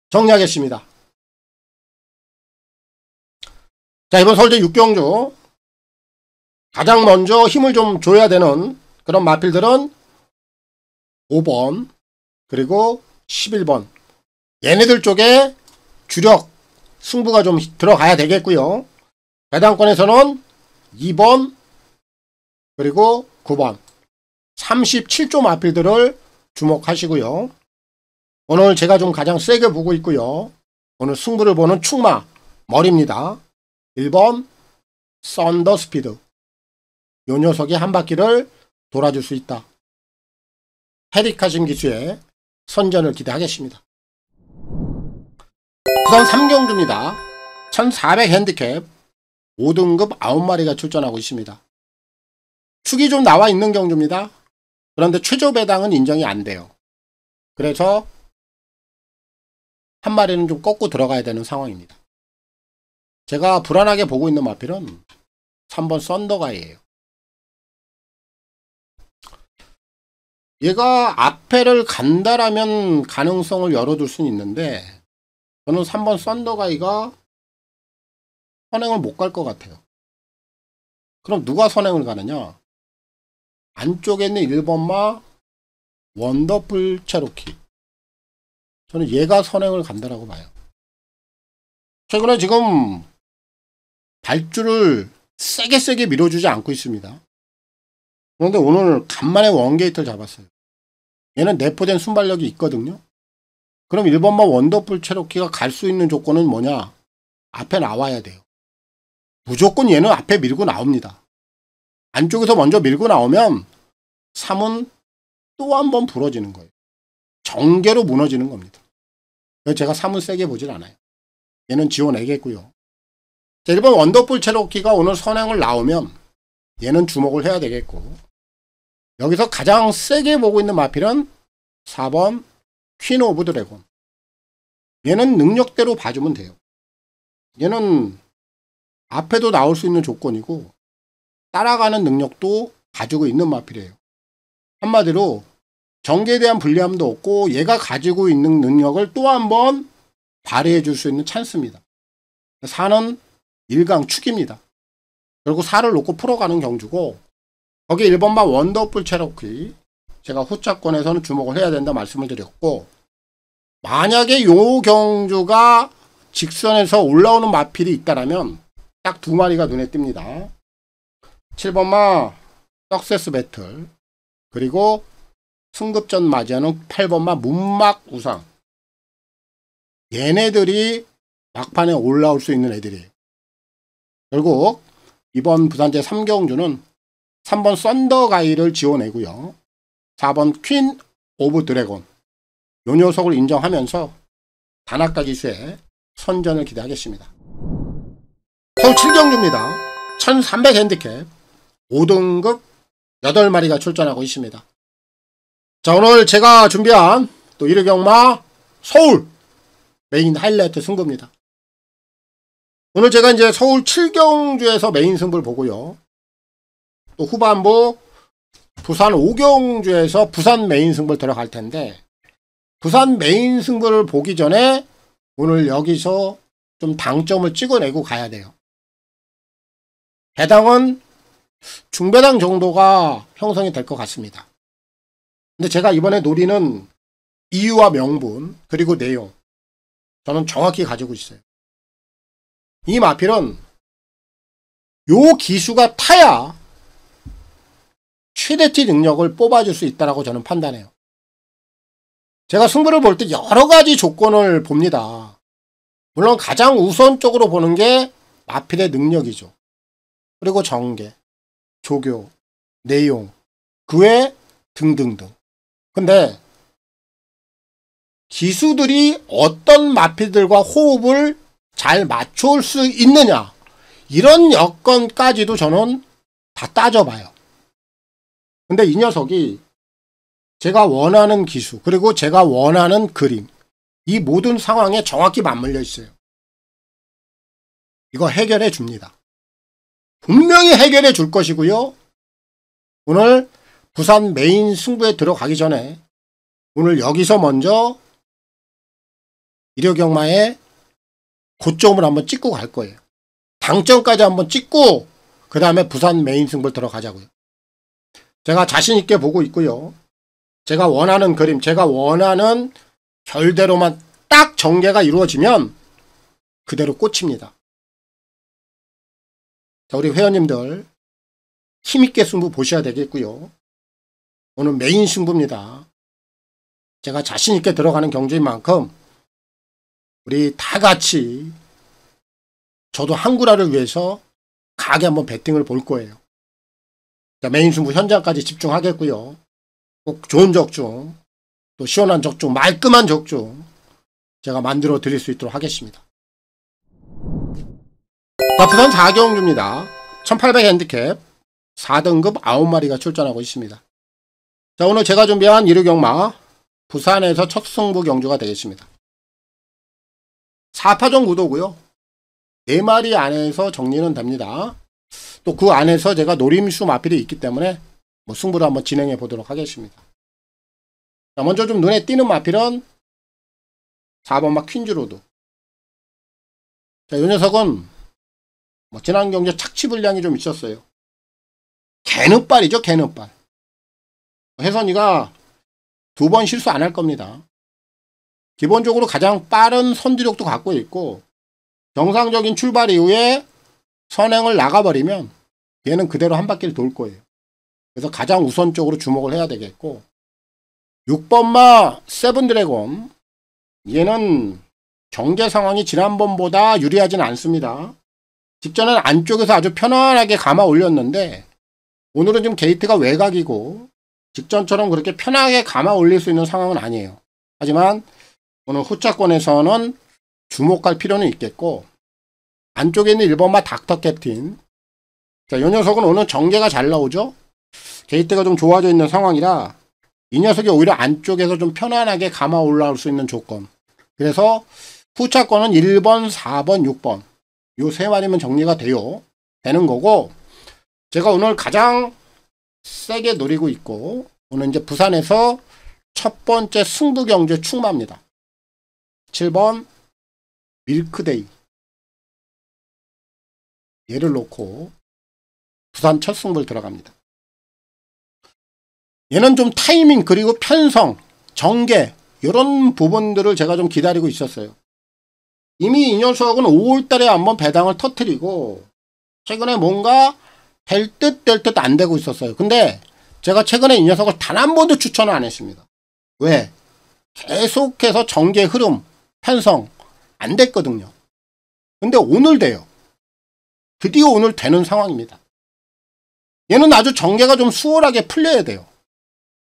S3: 정리하겠습니다. 자, 이번 서울대 6경주 가장 먼저 힘을 좀 줘야 되는 그런 마필들은 5번 그리고 11번 얘네들 쪽에 주력 승부가 좀 들어가야 되겠고요. 배당권에서는 2번 그리고 9번 37조 마필들을 주목하시고요. 오늘 제가 좀 가장 세게 보고 있고요. 오늘 승부를 보는 축마 머리입니다. 1번 썬더스피드 요 녀석이 한 바퀴를 돌아줄 수 있다. 헤리카심 기수의 선전을 기대하겠습니다. 우선 3경주입니다. 1400 핸디캡 5등급 9마리가 출전하고 있습니다. 축이 좀 나와 있는 경주입니다. 그런데 최저 배당은 인정이 안 돼요. 그래서 한 마리는 좀 꺾고 들어가야 되는 상황입니다. 제가 불안하게 보고 있는 마필은 3번 썬더가이예요. 얘가 앞에를 간다라면 가능성을 열어둘 수는 있는데 저는 3번 썬더가이가 선행을 못 갈 것 같아요. 그럼 누가 선행을 가느냐? 안쪽에 있는 1번마 원더풀 체로키 저는 얘가 선행을 간다라고 봐요. 최근에 지금 발주를 세게 밀어주지 않고 있습니다. 그런데 오늘 간만에 원게이트를 잡았어요. 얘는 내포된 순발력이 있거든요. 그럼 1번마 원더풀 체로키가 갈 수 있는 조건은 뭐냐? 앞에 나와야 돼요. 무조건 얘는 앞에 밀고 나옵니다. 안쪽에서 먼저 밀고 나오면 3은 또 한 번 부러지는 거예요. 정계로 무너지는 겁니다. 그래서 제가 3은 세게 보질 않아요. 얘는 지원해야겠고요. 1번 원더풀 체로키가 오늘 선행을 나오면 얘는 주목을 해야 되겠고 여기서 가장 세게 보고 있는 마필은 4번 퀸 오브 드래곤 얘는 능력대로 봐주면 돼요. 얘는 앞에도 나올 수 있는 조건이고 따라가는 능력도 가지고 있는 마필이에요. 한마디로 경기에 대한 불리함도 없고 얘가 가지고 있는 능력을 또 한 번 발휘해 줄 수 있는 찬스입니다. 4는 1강 축입니다. 그리고 4를 놓고 풀어가는 경주고 거기 1번마 원더풀 체로키 제가 후차권에서는 주목을 해야 된다 말씀을 드렸고 만약에 요 경주가 직선에서 올라오는 마필이 있다라면 딱 2마리가 눈에 띕니다. 7번마 석세스 배틀 그리고 승급전 맞이하는 8번마 문막 우상 얘네들이 막판에 올라올 수 있는 애들이에요. 결국 이번 부산제 3경주는 3번 썬더가이를 지원내고요. 4번 퀸 오브 드래곤 요 녀석을 인정하면서 단아까 기수의 선전을 기대하겠습니다. 서울 7경주입니다. 1300 핸디캡 5등급 8마리가 출전하고 있습니다. 자, 오늘 제가 준비한 또 1회 경마 서울 메인 하이라이트 승부입니다. 오늘 제가 이제 서울 7경주에서 메인 승부를 보고요. 또 후반부 부산 5경주에서 부산 메인 승부를 들어갈 텐데 부산 메인 승부를 보기 전에 오늘 여기서 좀 당점을 찍어내고 가야 돼요. 배당은 중배당 정도가 형성이 될 것 같습니다. 근데 제가 이번에 노리는 이유와 명분 그리고 내용 저는 정확히 가지고 있어요. 이 마필은 요 기수가 타야 최대치 능력을 뽑아줄 수 있다고 저는 판단해요. 제가 승부를 볼 때 여러 가지 조건을 봅니다. 물론 가장 우선적으로 보는 게 마필의 능력이죠. 그리고 전개, 조교, 내용, 그 외 등등등. 근데 기수들이 어떤 마필들과 호흡을 잘 맞출 수 있느냐 이런 여건까지도 저는 다 따져봐요. 근데 이 녀석이 제가 원하는 기수 그리고 제가 원하는 그림 이 모든 상황에 정확히 맞물려 있어요. 이거 해결해 줍니다. 분명히 해결해 줄 것이고요. 오늘 부산 메인 승부에 들어가기 전에 오늘 여기서 먼저 일요경마의 고점을 한번 찍고 갈 거예요. 당점까지 한번 찍고 그 다음에 부산 메인 승부를 들어가자고요. 제가 자신 있게 보고 있고요. 제가 원하는 그림, 제가 원하는 결대로만 딱 전개가 이루어지면 그대로 꽂힙니다. 자, 우리 회원님들 힘있게 승부 보셔야 되겠고요. 오늘 메인 승부입니다. 제가 자신 있게 들어가는 경주인 만큼 우리 다 같이 저도 한구라를 위해서 가게 한번 배팅을 볼 거예요. 자, 메인 승부 현장까지 집중하겠고요. 꼭 좋은 적중, 또 시원한 적중, 말끔한 적중 제가 만들어 드릴 수 있도록 하겠습니다. 자, 부산 4경주입니다. 1800 핸디캡 4등급 9마리가 출전하고 있습니다. 자, 오늘 제가 준비한 1회 경마 부산에서 첫 승부 경주가 되겠습니다. 4파전 구도고요. 4마리 안에서 정리는 됩니다. 또 그 안에서 제가 노림수 마필이 있기 때문에 승부를 한번 진행해 보도록 하겠습니다. 자, 먼저 좀 눈에 띄는 마필은 4번마 퀸즈로드. 자, 이 녀석은 지난 경기에 착취 불량이 좀 있었어요. 개느빨이죠, 개느빨. 혜선이가 2번 실수 안 할 겁니다. 기본적으로 가장 빠른 선두력도 갖고 있고 정상적인 출발 이후에 선행을 나가버리면 얘는 그대로 한 바퀴를 돌 거예요. 그래서 가장 우선적으로 주목을 해야 되겠고 6번마 세븐드래곤 얘는 경제 상황이 지난번보다 유리하지는 않습니다. 직전엔 안쪽에서 아주 편안하게 감아 올렸는데 오늘은 좀 게이트가 외곽이고 직전처럼 그렇게 편하게 감아 올릴 수 있는 상황은 아니에요. 하지만 오늘 후차권에서는 주목할 필요는 있겠고 안쪽에 있는 1번마 닥터 캡틴 자, 이 녀석은 오늘 전개가 잘 나오죠. 게이트가 좀 좋아져 있는 상황이라 이 녀석이 오히려 안쪽에서 좀 편안하게 감아 올라올 수 있는 조건 그래서 후차권은 1번, 4번, 6번 요 3마리면 정리가 되는 거고 제가 오늘 가장 세게 노리고 있고 오늘 이제 부산에서 첫 번째 승부 경주에 출마합니다. 7번 밀크데이. 얘를 놓고 부산 첫 승부를 들어갑니다. 얘는 좀 타이밍 그리고 편성, 전개 이런 부분들을 제가 좀 기다리고 있었어요. 이미 이 녀석은 5월달에 한번 배당을 터뜨리고 최근에 뭔가 될 듯 될 듯 안 되고 있었어요. 근데 제가 최근에 이 녀석을 단 한 번도 추천을 안 했습니다. 왜? 계속해서 전개 흐름, 편성 안 됐거든요. 근데 오늘 돼요. 드디어 오늘 되는 상황입니다. 얘는 아주 전개가 좀 수월하게 풀려야 돼요.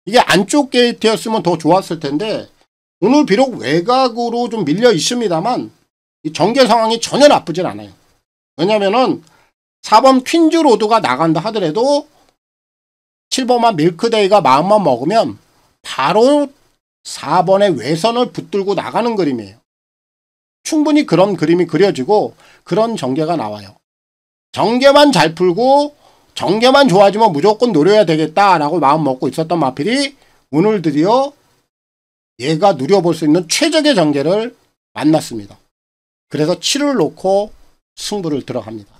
S3: 이게 안쪽 게이트였으면 더 좋았을 텐데 오늘 비록 외곽으로 좀 밀려 있습니다만 이 전개 상황이 전혀 나쁘진 않아요. 왜냐면은 4번 퀸즈 로드가 나간다 하더라도 7번만 밀크데이가 마음만 먹으면 바로 4번의 외선을 붙들고 나가는 그림이에요. 충분히 그런 그림이 그려지고 그런 전개가 나와요. 전개만 잘 풀고 전개만 좋아지면 무조건 노려야 되겠다라고 마음 먹고 있었던 마필이 오늘 드디어 얘가 누려볼 수 있는 최적의 전개를 만났습니다. 그래서 7을 놓고 승부를 들어갑니다.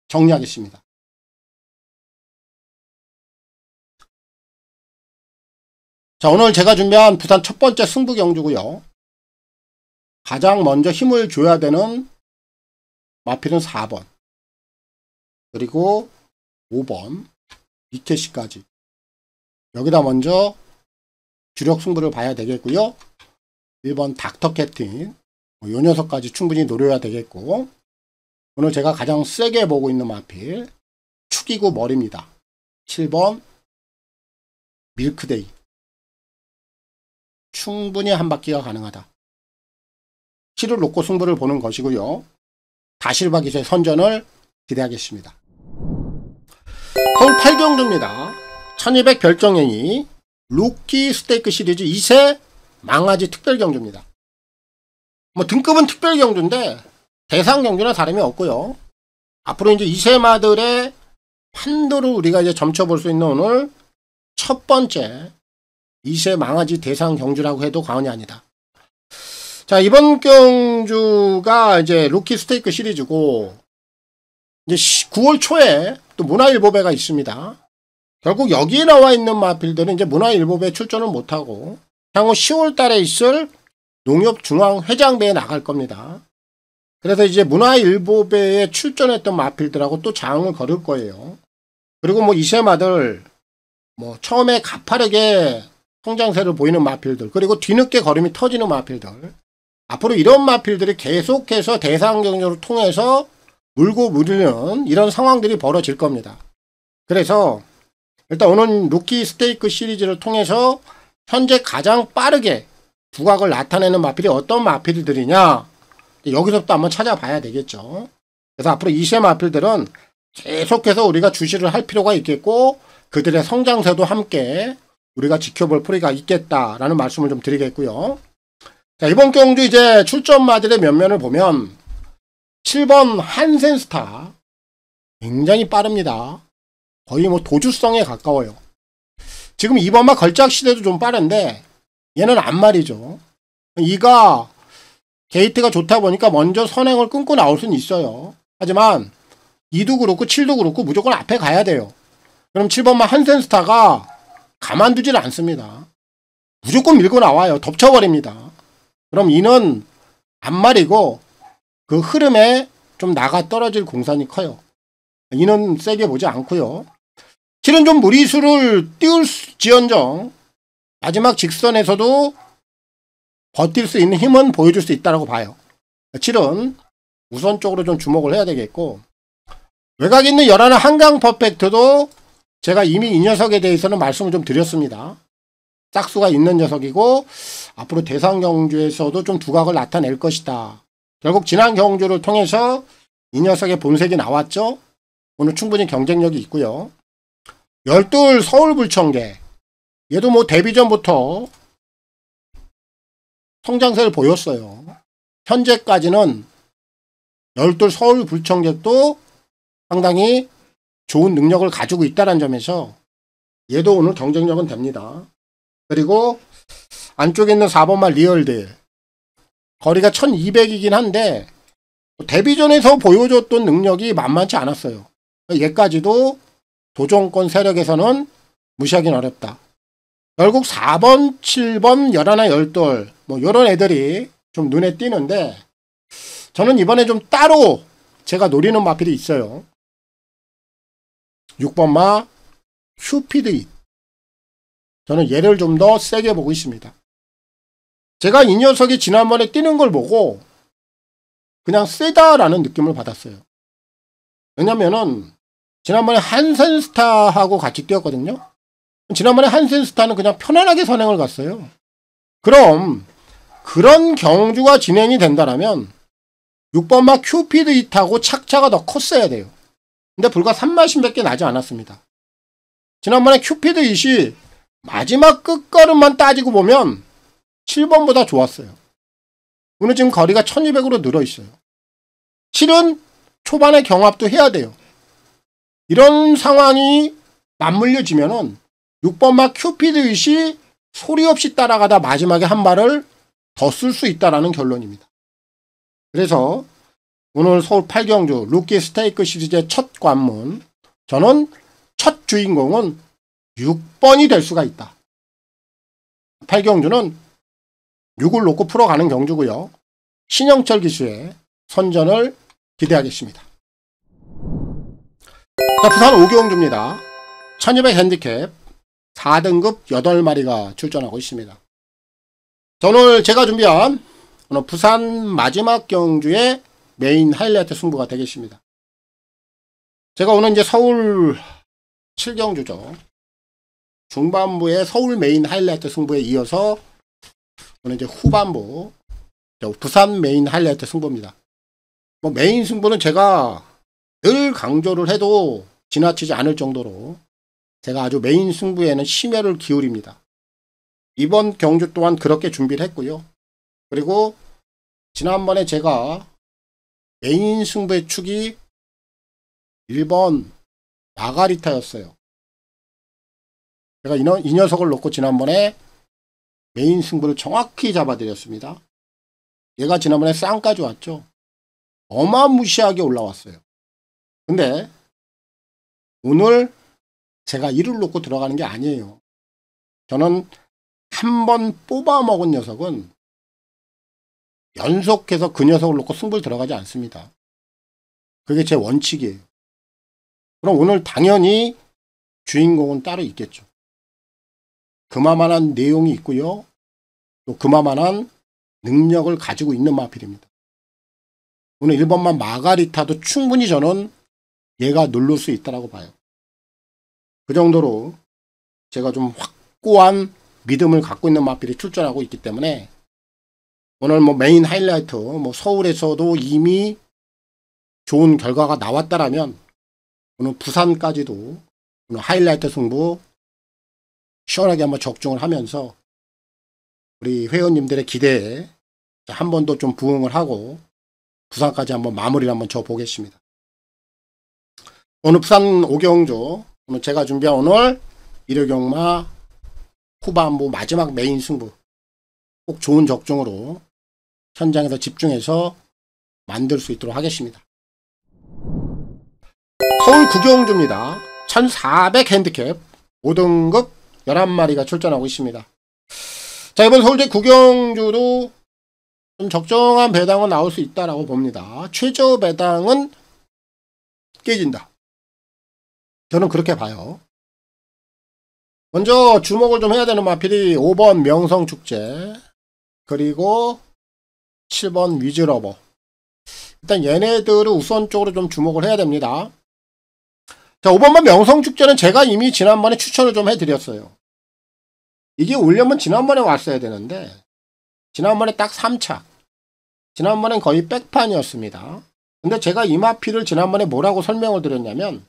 S3: 정리하겠습니다. 자, 오늘 제가 준비한 부산 첫 번째 승부 경주고요. 가장 먼저 힘을 줘야 되는 마필은 4번. 그리고 5번. 이케시까지. 여기다 먼저 주력 승부를 봐야 되겠고요. 1번 닥터 캡틴. 요 녀석까지 충분히 노려야 되겠고. 오늘 제가 가장 세게 보고 있는 마필. 축이고 머리입니다. 7번 밀크데이. 충분히 한 바퀴가 가능하다. 7을 놓고 승부를 보는 것이고요. 다실바 기세 선전을 기대하겠습니다. 서울 8경주입니다. 1200 별정행위 루키 스테이크 시리즈 2세 망아지 특별경주입니다. 뭐 등급은 특별경주인데 대상 경주나 다름이 없고요. 앞으로 이제 2세마들의 판도를 우리가 이제 점쳐볼 수 있는 오늘 첫 번째 2세 망아지 대상 경주라고 해도 과언이 아니다. 자, 이번 경주가 이제 루키 스테이크 시리즈고, 이제 9월 초에 또 문화일보배가 있습니다. 결국 여기에 나와 있는 마필들은 이제 문화일보배에 출전을 못하고, 향후 10월 달에 있을 농협중앙회장배에 나갈 겁니다. 그래서 이제 문화일보배에 출전했던 마필들하고 또 장을 걸을 거예요. 그리고 뭐 2세마들, 뭐 처음에 가파르게 성장세를 보이는 마필들, 그리고 뒤늦게 걸음이 터지는 마필들, 앞으로 이런 마필들이 계속해서 대상 경주를 통해서 물고 물리는 이런 상황들이 벌어질 겁니다. 그래서 일단 오늘 루키 스테이크 시리즈를 통해서 현재 가장 빠르게 두각을 나타내는 마필이 어떤 마필들이냐, 여기서부터 한번 찾아봐야 되겠죠. 그래서 앞으로 2세 마필들은 계속해서 우리가 주시를 할 필요가 있겠고, 그들의 성장세도 함께 우리가 지켜볼 필요가 있겠다라는 말씀을 좀 드리겠고요. 자, 이번 경주 이제 출전마들의 면면을 보면 7번 한센스타 굉장히 빠릅니다. 거의 뭐 도주성에 가까워요. 지금 2번마 걸작시대도 좀 빠른데 얘는 안 말이죠. 이가 게이트가 좋다 보니까 먼저 선행을 끊고 나올 수는 있어요. 하지만 2도 그렇고 7도 그렇고 무조건 앞에 가야 돼요. 그럼 7번마 한센스타가 가만두질 않습니다. 무조건 밀고 나와요. 덮쳐버립니다. 그럼 이는 안 말이고 그 흐름에 좀 나가 떨어질 공산이 커요. 이는 세게 보지 않고요. 7은 좀 무리수를 띄울지언정 마지막 직선에서도 버틸 수 있는 힘은 보여줄 수 있다고 봐요. 7은 우선적으로 좀 주목을 해야 되겠고, 외곽에 있는 11 한강 퍼펙트도 제가 이미 이 녀석에 대해서는 말씀을 좀 드렸습니다. 짝수가 있는 녀석이고 앞으로 대상 경주에서도 좀 두각을 나타낼 것이다. 결국 지난 경주를 통해서 이 녀석의 본색이 나왔죠. 오늘 충분히 경쟁력이 있고요. 12 서울 불청계, 얘도 뭐 데뷔 전부터 성장세를 보였어요. 현재까지는 12 서울 불청객도 상당히 좋은 능력을 가지고 있다는 점에서 얘도 오늘 경쟁력은 됩니다. 그리고 안쪽에 있는 4번마 리얼드 거리가 1200이긴 한데 데뷔전에서 보여줬던 능력이 만만치 않았어요. 얘까지도 도전권 세력에서는 무시하기는 어렵다. 결국 4번, 7번, 11, 12 뭐 이런 애들이 좀 눈에 띄는데 저는 이번에 좀 따로 제가 노리는 마필이 있어요. 6번마 큐피드 잇. 저는 얘를 좀 더 세게 보고 있습니다. 제가 이 녀석이 지난번에 뛰는 걸 보고 그냥 세다라는 느낌을 받았어요. 왜냐면은 지난번에 한센스타하고 같이 뛰었거든요. 지난번에 한센스타는 그냥 편안하게 선행을 갔어요. 그럼 그런 경주가 진행이 된다면 6번마 큐피드 잇하고 착차가 더 컸어야 돼요. 근데 불과 3마신밖에 나지 않았습니다. 지난번에 큐피드 잇이 마지막 끝걸음만 따지고 보면 7번보다 좋았어요. 오늘 지금 거리가 1200으로 늘어 있어요. 7은 초반에 경합도 해야 돼요. 이런 상황이 맞물려지면은 6번마 큐피드 잇이 소리 없이 따라가다 마지막에 한 발을 더 쓸 수 있다라는 결론입니다. 그래서 오늘 서울 8경주 루키 스테이크 시리즈의 첫 관문, 저는 첫 주인공은 6번이 될 수가 있다. 8경주는 6을 놓고 풀어가는 경주고요. 신영철 기수의 선전을 기대하겠습니다. 자, 부산 5경주입니다. 1200 핸디캡 4등급 8마리가 출전하고 있습니다. 자, 오늘 제가 준비한 오늘 부산 마지막 경주의 메인 하이라이트 승부가 되겠습니다. 제가 오늘 이제 서울 7경주죠. 중반부의 서울 메인 하이라이트 승부에 이어서 오늘 이제 후반부 부산 메인 하이라이트 승부입니다. 뭐 메인 승부는 제가 늘 강조를 해도 지나치지 않을 정도로 제가 아주 메인 승부에는 심혈을 기울입니다. 이번 경주 또한 그렇게 준비를 했고요. 그리고 지난번에 제가 메인 승부의 축이 1번 마가리타였어요. 제가 이 녀석을 놓고 지난번에 메인 승부를 정확히 잡아드렸습니다. 얘가 지난번에 쌍까지 왔죠. 어마무시하게 올라왔어요. 근데 오늘 제가 이를 놓고 들어가는 게 아니에요. 저는 한 번 뽑아 먹은 녀석은 연속해서 그 녀석을 놓고 승부를 들어가지 않습니다. 그게 제 원칙이에요. 그럼 오늘 당연히 주인공은 따로 있겠죠. 그만한 내용이 있고요. 또 그만한 능력을 가지고 있는 마필입니다. 오늘 1번만 마가리타도 충분히 저는 얘가 누를 수 있다고 봐요. 그 정도로 제가 좀 확고한 믿음을 갖고 있는 마필이 출전하고 있기 때문에 오늘 뭐 메인 하이라이트 뭐 서울에서도 이미 좋은 결과가 나왔다라면 오늘 부산까지도 오늘 하이라이트 승부 시원하게 한번 적중을 하면서 우리 회원님들의 기대에 한 번 더 좀 부응을 하고 부산까지 한번 마무리를 한번 줘 보겠습니다. 오늘 부산 5경주 오늘 제가 준비한 오늘 일요경마 후반부 마지막 메인 승부 꼭 좋은 적중으로 현장에서 집중해서 만들 수 있도록 하겠습니다. 서울 9경주입니다. 1400 핸디캡 5등급 11마리가 출전하고 있습니다. 자, 이번 서울대 9경주도 좀 적정한 배당은 나올 수 있다라고 봅니다. 최저 배당은 깨진다. 저는 그렇게 봐요. 먼저 주목을 좀 해야 되는 마필이 5번 명성축제 그리고 7번 위즈러버. 일단 얘네들을 우선적으로 좀 주목을 해야 됩니다. 자, 5번만 명성축제는 제가 이미 지난번에 추천을 좀 해드렸어요. 이게 오려면 지난번에 왔어야 되는데 지난번에 딱 3차. 지난번엔 거의 백판이었습니다. 근데 제가 이 마필을 지난번에 뭐라고 설명을 드렸냐면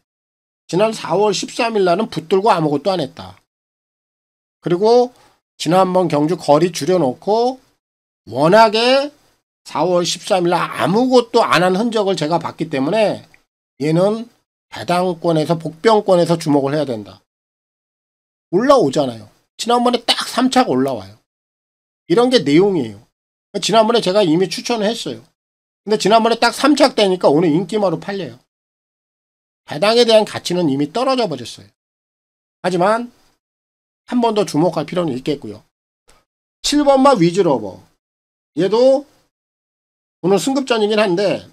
S3: 지난 4월 13일 날은 붙들고 아무것도 안 했다. 그리고 지난번 경주 거리 줄여놓고 워낙에 4월 13일 날 아무것도 안 한 흔적을 제가 봤기 때문에 얘는 배당권에서 복병권에서 주목을 해야 된다. 올라오잖아요. 지난번에 딱 3차가 올라와요. 이런 게 내용이에요. 지난번에 제가 이미 추천을 했어요. 근데 지난번에 딱 3차 되니까 오늘 인기마로 팔려요. 배당에 대한 가치는 이미 떨어져 버렸어요. 하지만 한 번 더 주목할 필요는 있겠고요. 7번마 위즈러버. 얘도 오늘 승급전이긴 한데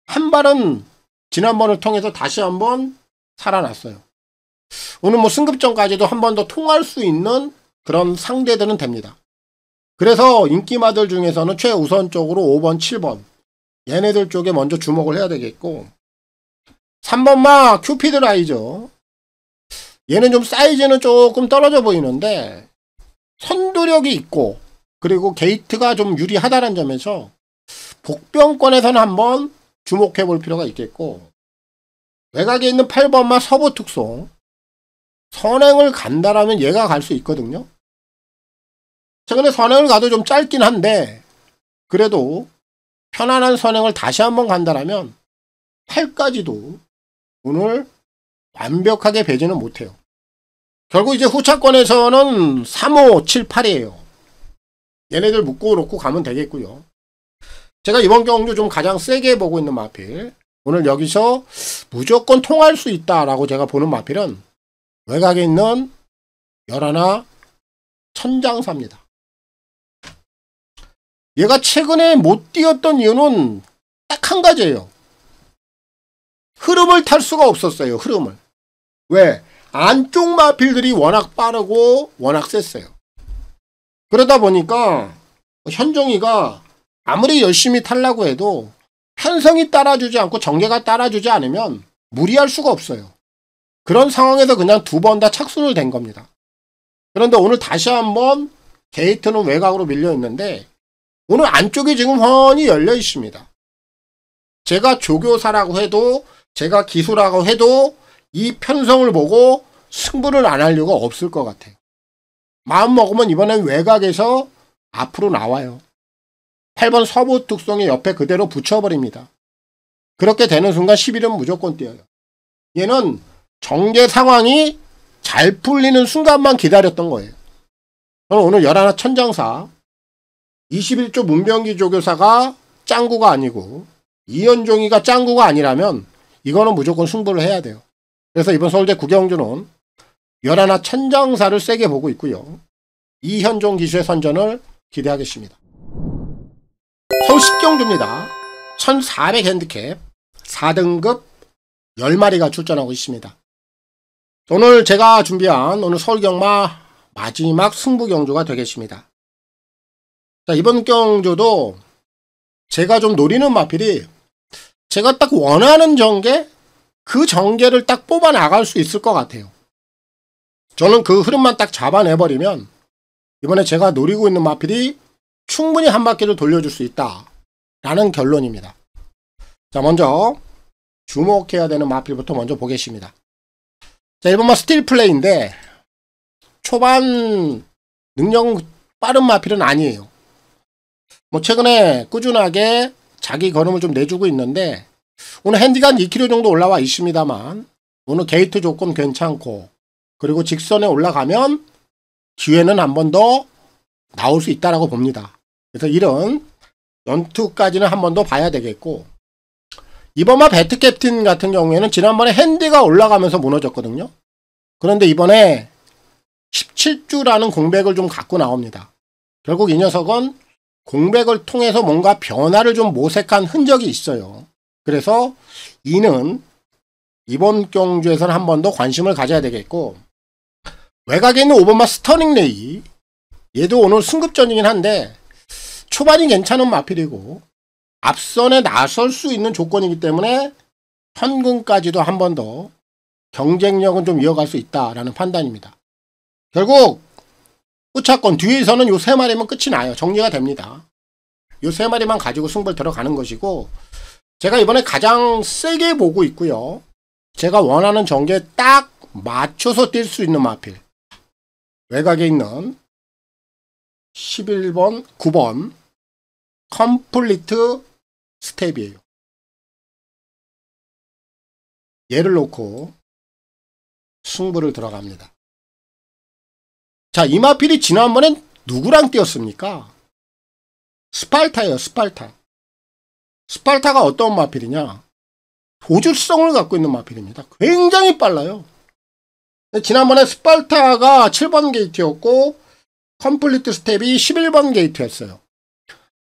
S3: 한 발은 지난번을 통해서 다시 한번 살아났어요. 오늘 뭐 승급전까지도 한 번 더 통할 수 있는 그런 상대들은 됩니다. 그래서 인기마들 중에서는 최우선적으로 5번, 7번 얘네들 쪽에 먼저 주목을 해야 되겠고 3번마 큐피드 라이저. 얘는 좀 사이즈는 조금 떨어져 보이는데 선도력이 있고 그리고 게이트가 좀 유리하다는 점에서 복병권에서는 한번 주목해 볼 필요가 있겠고 외곽에 있는 8번마 서부 특송. 선행을 간다라면 얘가 갈 수 있거든요. 최근에 선행을 가도 좀 짧긴 한데 그래도 편안한 선행을 다시 한번 간다라면 8까지도 오늘 완벽하게 배제는 못해요. 결국 이제 후차권에서는 3, 5, 7, 8이에요. 얘네들 묶고 놓고 가면 되겠고요. 제가 이번 경주 좀 가장 세게 보고 있는 마필. 오늘 여기서 무조건 통할 수 있다라고 제가 보는 마필은 외곽에 있는 11 천장사입니다. 얘가 최근에 못 뛰었던 이유는 딱 한 가지예요. 흐름을 탈 수가 없었어요. 흐름을. 왜? 안쪽 마필들이 워낙 빠르고 워낙 셌어요. 그러다 보니까 현종이가 아무리 열심히 타려고 해도 편성이 따라주지 않고 정계가 따라주지 않으면 무리할 수가 없어요. 그런 상황에서 그냥 두 번 다 착순을 된 겁니다. 그런데 오늘 다시 한번 게이트는 외곽으로 밀려 있는데 오늘 안쪽이 지금 훤히 열려 있습니다. 제가 조교사라고 해도 제가 기수라고 해도 이 편성을 보고 승부를 안 할 이유가 없을 것 같아요. 마음 먹으면 이번엔 외곽에서 앞으로 나와요. 8번 서부 특성의 옆에 그대로 붙여버립니다. 그렇게 되는 순간 11은 무조건 뛰어요. 얘는 정계 상황이 잘 풀리는 순간만 기다렸던 거예요. 저는 오늘 11 천장사 21조 문병기 조교사가 짱구가 아니고 이현종이가 짱구가 아니라면 이거는 무조건 승부를 해야 돼요. 그래서 이번 서울대 국영주는 11 천장사를 세게 보고 있고요. 이현종 기수의 선전을 기대하겠습니다. 서울 10경주입니다. 1400 핸디캡 4등급 10마리가 출전하고 있습니다. 오늘 제가 준비한 오늘 서울경마 마지막 승부경주가 되겠습니다. 자, 이번 경주도 제가 좀 노리는 마필이 제가 딱 원하는 전개, 그 전개를 딱 뽑아 나갈 수 있을 것 같아요. 저는 그 흐름만 딱 잡아내버리면 이번에 제가 노리고 있는 마필이 충분히 한 바퀴를 돌려줄 수 있다 라는 결론입니다. 자, 먼저 주목해야 되는 마필부터 먼저 보겠습니다. 자, 1번마 스틸 플레이인데 초반 능력 빠른 마필은 아니에요. 뭐 최근에 꾸준하게 자기 걸음을 좀 내주고 있는데 오늘 핸디가 2km 정도 올라와 있습니다만 오늘 게이트 조건 괜찮고 그리고 직선에 올라가면 기회는 한 번 더 나올 수 있다라고 봅니다. 그래서 이런 연투까지는 한 번 더 봐야 되겠고 이번마 배트 캡틴 같은 경우에는 지난번에 핸디가 올라가면서 무너졌거든요. 그런데 이번에 17주라는 공백을 좀 갖고 나옵니다. 결국 이 녀석은 공백을 통해서 뭔가 변화를 좀 모색한 흔적이 있어요. 그래서 이는 이번 경주에서는 한 번 더 관심을 가져야 되겠고 외곽에 있는 5번마 스터닝 레이 얘도 오늘 승급전이긴 한데 초반이 괜찮은 마필이고 앞선에 나설 수 있는 조건이기 때문에 현금까지도 한 번 더 경쟁력은 좀 이어갈 수 있다라는 판단입니다. 결국 후차권 뒤에서는 요 3마리면 끝이 나요. 정리가 됩니다. 요 3마리만 가지고 승부를 들어가는 것이고 제가 이번에 가장 세게 보고 있고요. 제가 원하는 전개에 딱 맞춰서 뛸 수 있는 마필 외곽에 있는 11번, 9번 컴플리트 스텝이에요. 얘를 놓고 승부를 들어갑니다. 자, 이 마필이 지난번엔 누구랑 뛰었습니까? 스팔타예요, 스팔타. 스팔타가 어떤 마필이냐? 도주성을 갖고 있는 마필입니다. 굉장히 빨라요. 지난번에 스팔타가 7번 게이트였고 컴플리트 스텝이 11번 게이트였어요.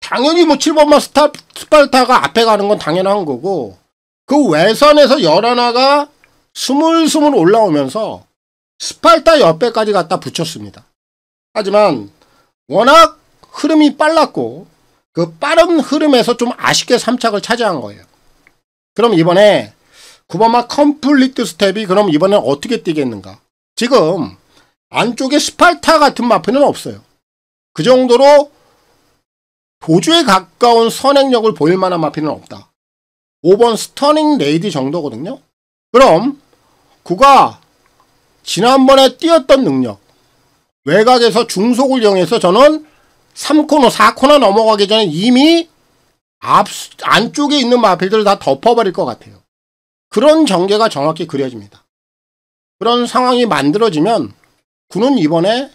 S3: 당연히 뭐 7번만 스팔타가 앞에 가는 건 당연한 거고, 그 외선에서 열하나가 스물스물 올라오면서 스팔타 옆에까지 갖다 붙였습니다. 하지만 워낙 흐름이 빨랐고 그 빠른 흐름에서 좀 아쉽게 3착을 차지한 거예요. 그럼 이번에 9번마 컴플리트 스텝이 그럼 이번엔 어떻게 뛰겠는가? 지금 안쪽에 스팔타 같은 마필은 없어요. 그 정도로 도주에 가까운 선행력을 보일 만한 마필은 없다. 5번 스터닝 레이디 정도거든요. 그럼 그가 지난번에 뛰었던 능력, 외곽에서 중속을 이용해서 저는 3코너, 4코너 넘어가기 전에 이미 안쪽에 있는 마필들을 다 덮어버릴 것 같아요. 그런 전개가 정확히 그려집니다. 그런 상황이 만들어지면 군은 이번에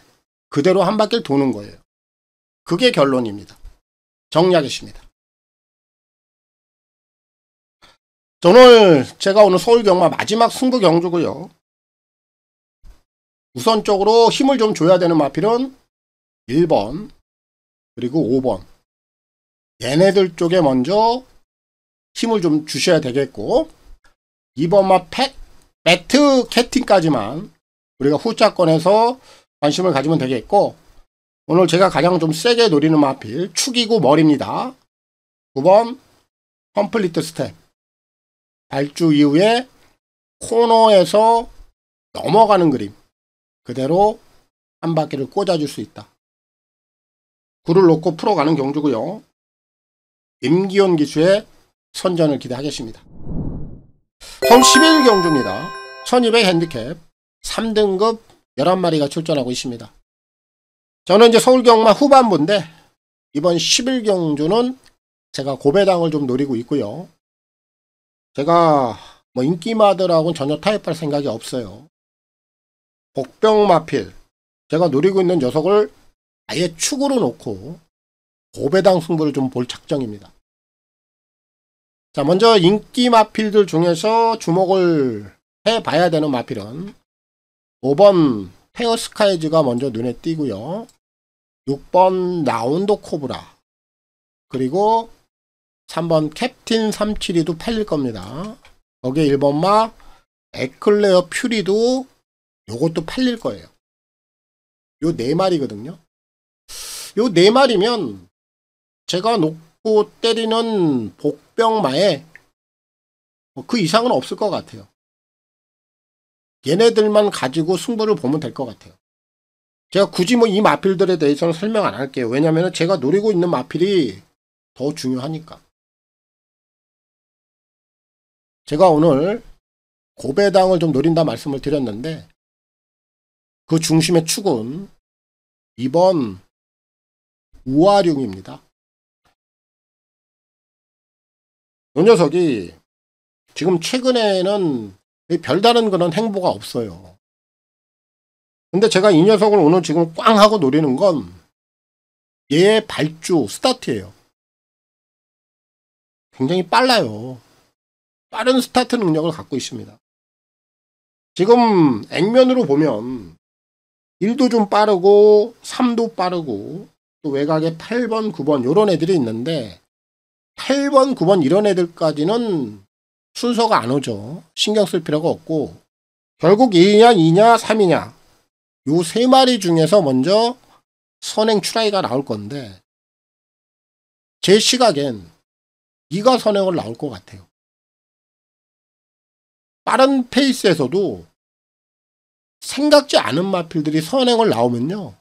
S3: 그대로 한 바퀴를 도는 거예요. 그게 결론입니다. 정리하겠습니다. 제가 오늘 서울경마 마지막 승부 경주고요. 우선적으로 힘을 좀 줘야 되는 마필은 1번 그리고 5번, 얘네들 쪽에 먼저 힘을 좀 주셔야 되겠고, 2번마 매트 캐팅까지만 우리가 후차권에서 관심을 가지면 되겠고, 오늘 제가 가장 좀 세게 노리는 마필 축이고 머리입니다. 9번 컴플리트 스텝, 발주 이후에 코너에서 넘어가는 그림 그대로 한 바퀴를 꽂아줄 수 있다. 굴을 놓고 풀어가는 경주고요. 임기훈 기수의 선전을 기대하겠습니다. 서울 11 경주입니다. 1200 핸디캡 3등급 11마리가 출전하고 있습니다. 저는 이제 서울경마 후반부인데 이번 11 경주는 제가 고배당을 좀 노리고 있고요. 제가 뭐 인기마들하고는 전혀 타협할 생각이 없어요. 복병마필 제가 노리고 있는 녀석을 아예 축으로 놓고 고배당 승부를 좀 볼 작정입니다. 자, 먼저 인기 마필들 중에서 주목을 해봐야 되는 마필은 5번 페어스카이즈가 먼저 눈에 띄고요. 6번 라운드 코브라, 그리고 3번 캡틴 372도 팔릴 겁니다. 거기에 1번마 에클레어 퓨리도 요것도 팔릴 거예요. 요 4마리거든요. 요 4마리면 제가 놓고 때리는 복병마에 그 이상은 없을 것 같아요. 얘네들만 가지고 승부를 보면 될 것 같아요. 제가 굳이 뭐 이 마필들에 대해서는 설명 안 할게요. 왜냐면 제가 노리고 있는 마필이 더 중요하니까. 제가 오늘 고배당을 좀 노린다 말씀을 드렸는데 그 중심의 축은 2번 우아룡입니다. 이 녀석이 지금 최근에는 별다른 그런 행보가 없어요. 근데 제가 이 녀석을 오늘 지금 꽝 하고 노리는 건 얘의 발주 스타트예요. 굉장히 빨라요. 빠른 스타트 능력을 갖고 있습니다. 지금 액면으로 보면 1도 좀 빠르고 3도 빠르고 또 외곽에 8번, 9번 이런 애들이 있는데 8번, 9번 이런 애들까지는 순서가 안 오죠. 신경 쓸 필요가 없고 결국 2냐, 2냐, 3이냐 요 3마리 중에서 먼저 선행 추라이가 나올 건데 제 시각엔 2가 선행을 나올 것 같아요. 빠른 페이스에서도 생각지 않은 마필들이 선행을 나오면요.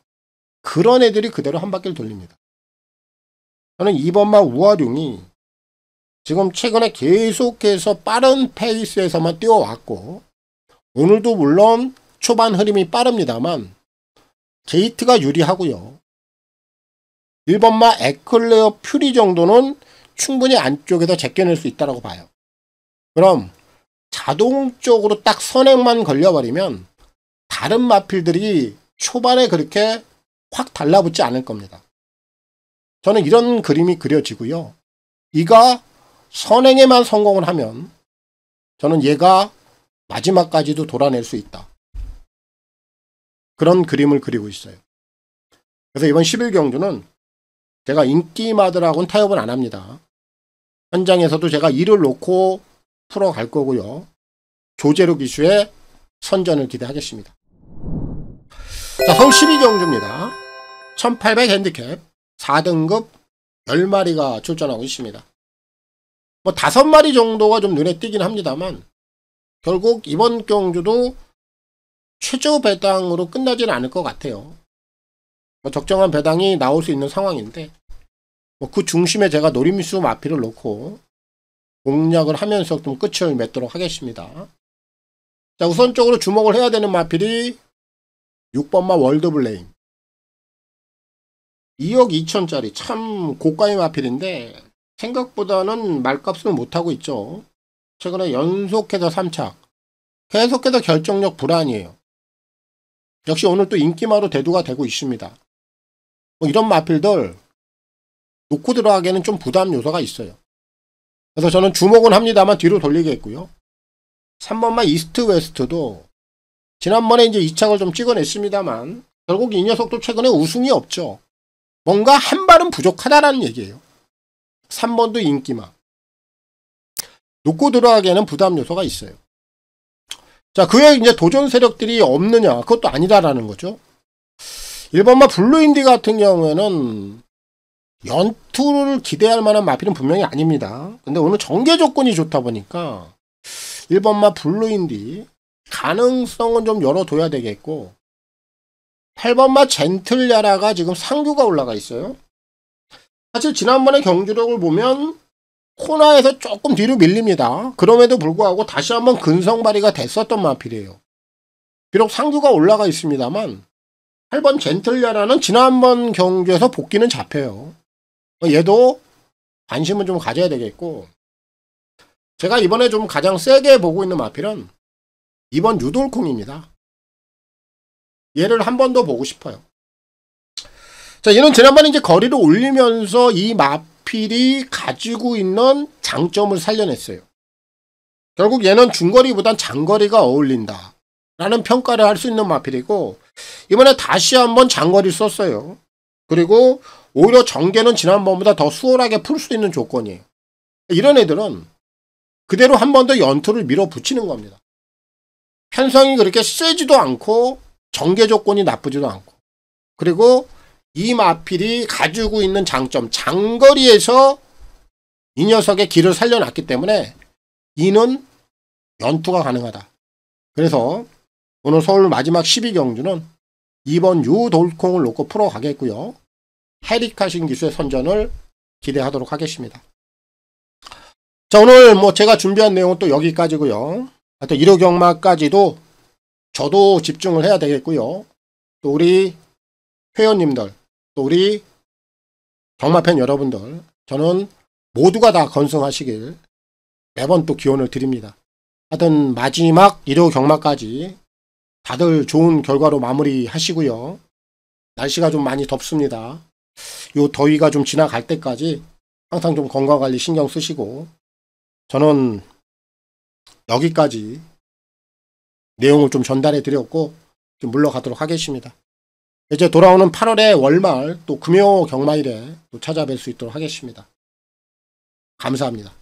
S3: 그런 애들이 그대로 한 바퀴를 돌립니다. 저는 2번마 우아룡이 지금 최근에 계속해서 빠른 페이스에서만 뛰어왔고 오늘도 물론 초반 흐름이 빠릅니다만 게이트가 유리하고요. 1번마 에클레어 퓨리 정도는 충분히 안쪽에서 제껴낼 수 있다고 봐요. 그럼 자동적으로 딱 선행만 걸려버리면 다른 마필들이 초반에 그렇게 확 달라붙지 않을 겁니다. 저는 이런 그림이 그려지고요. 이가 선행에만 성공을 하면 저는 얘가 마지막까지도 돌아낼 수 있다. 그런 그림을 그리고 있어요. 그래서 이번 11경주는 제가 인기마들하고는 타협을 안 합니다. 현장에서도 제가 이를 놓고 풀어갈 거고요. 조재로 기수의 선전을 기대하겠습니다. 자, 서울 12경주입니다. 1800 핸디캡 4등급 10마리가 출전하고 있습니다. 뭐 5마리 정도가 좀 눈에 띄긴 합니다만 결국 이번 경주도 최저 배당으로 끝나지는 않을 것 같아요. 뭐 적정한 배당이 나올 수 있는 상황인데 뭐 그 중심에 제가 노림수 마필을 놓고 공략을 하면서 좀 끝을 맺도록 하겠습니다. 자, 우선적으로 주목을 해야 되는 마필이 6번마 월드블레임 2억 2천짜리 참 고가의 마필인데 생각보다는 말값을 못하고 있죠. 최근에 연속해서 3착 계속해서 결정력 불안이에요. 역시 오늘 또 인기마로 대두가 되고 있습니다. 뭐 이런 마필들 놓고 들어가기에는 좀 부담 요소가 있어요. 그래서 저는 주목은 합니다만 뒤로 돌리겠고요. 3번마 이스트 웨스트도 지난번에 이제 2착을 좀 찍어냈습니다만 결국 이 녀석도 최근에 우승이 없죠. 뭔가 한 발은 부족하다라는 얘기예요. 3번도 인기마. 놓고 들어가기에는 부담 요소가 있어요. 자, 그에 이제 도전 세력들이 없느냐? 그것도 아니다라는 거죠. 1번마 블루인디 같은 경우에는 연투를 기대할 만한 마필은 분명히 아닙니다. 근데 오늘 전개 조건이 좋다 보니까 1번마 블루인디 가능성은 좀 열어둬야 되겠고 8번마 젠틀야라가 지금 상규가 올라가 있어요. 사실 지난번에 경주력을 보면 코너에서 조금 뒤로 밀립니다. 그럼에도 불구하고 다시 한번 근성발휘가 됐었던 마필이에요. 비록 상규가 올라가 있습니다만 8번 젠틀야라는 지난번 경주에서 복귀는 잡혀요. 얘도 관심은 좀 가져야 되겠고 제가 이번에 좀 가장 세게 보고 있는 마필은 2번 유돌콩입니다. 얘를 한 번 더 보고 싶어요. 자, 얘는 지난번에 이제 거리를 올리면서 이 마필이 가지고 있는 장점을 살려냈어요. 결국 얘는 중거리보단 장거리가 어울린다 라는 평가를 할 수 있는 마필이고 이번에 다시 한번 장거리 썼어요. 그리고 오히려 전개는 지난번보다 더 수월하게 풀 수 있는 조건이에요. 이런 애들은 그대로 한 번 더 연투를 밀어붙이는 겁니다. 편성이 그렇게 세지도 않고 전개 조건이 나쁘지도 않고 그리고 이 마필이 가지고 있는 장점 장거리에서 이 녀석의 길을 살려놨기 때문에 이는 연투가 가능하다. 그래서 오늘 서울 마지막 12경주는 2번 유돌콩을 놓고 풀어가겠고요. 해리카신 기수의 선전을 기대하도록 하겠습니다. 자, 오늘 뭐 제가 준비한 내용은 또 여기까지고요. 하여튼 1호 경마까지도 저도 집중을 해야 되겠고요. 또 우리 회원님들, 또 우리 경마팬 여러분들, 저는 모두가 다 건승하시길 매번 또 기원을 드립니다. 하여튼 마지막 1호 경마까지 다들 좋은 결과로 마무리하시고요. 날씨가 좀 많이 덥습니다. 요 더위가 좀 지나갈 때까지 항상 좀 건강관리 신경 쓰시고 저는 여기까지 내용을 좀 전달해 드렸고 좀 물러가도록 하겠습니다. 이제 돌아오는 8월의 월말 또 금요 경마일에 또 찾아뵐 수 있도록 하겠습니다. 감사합니다.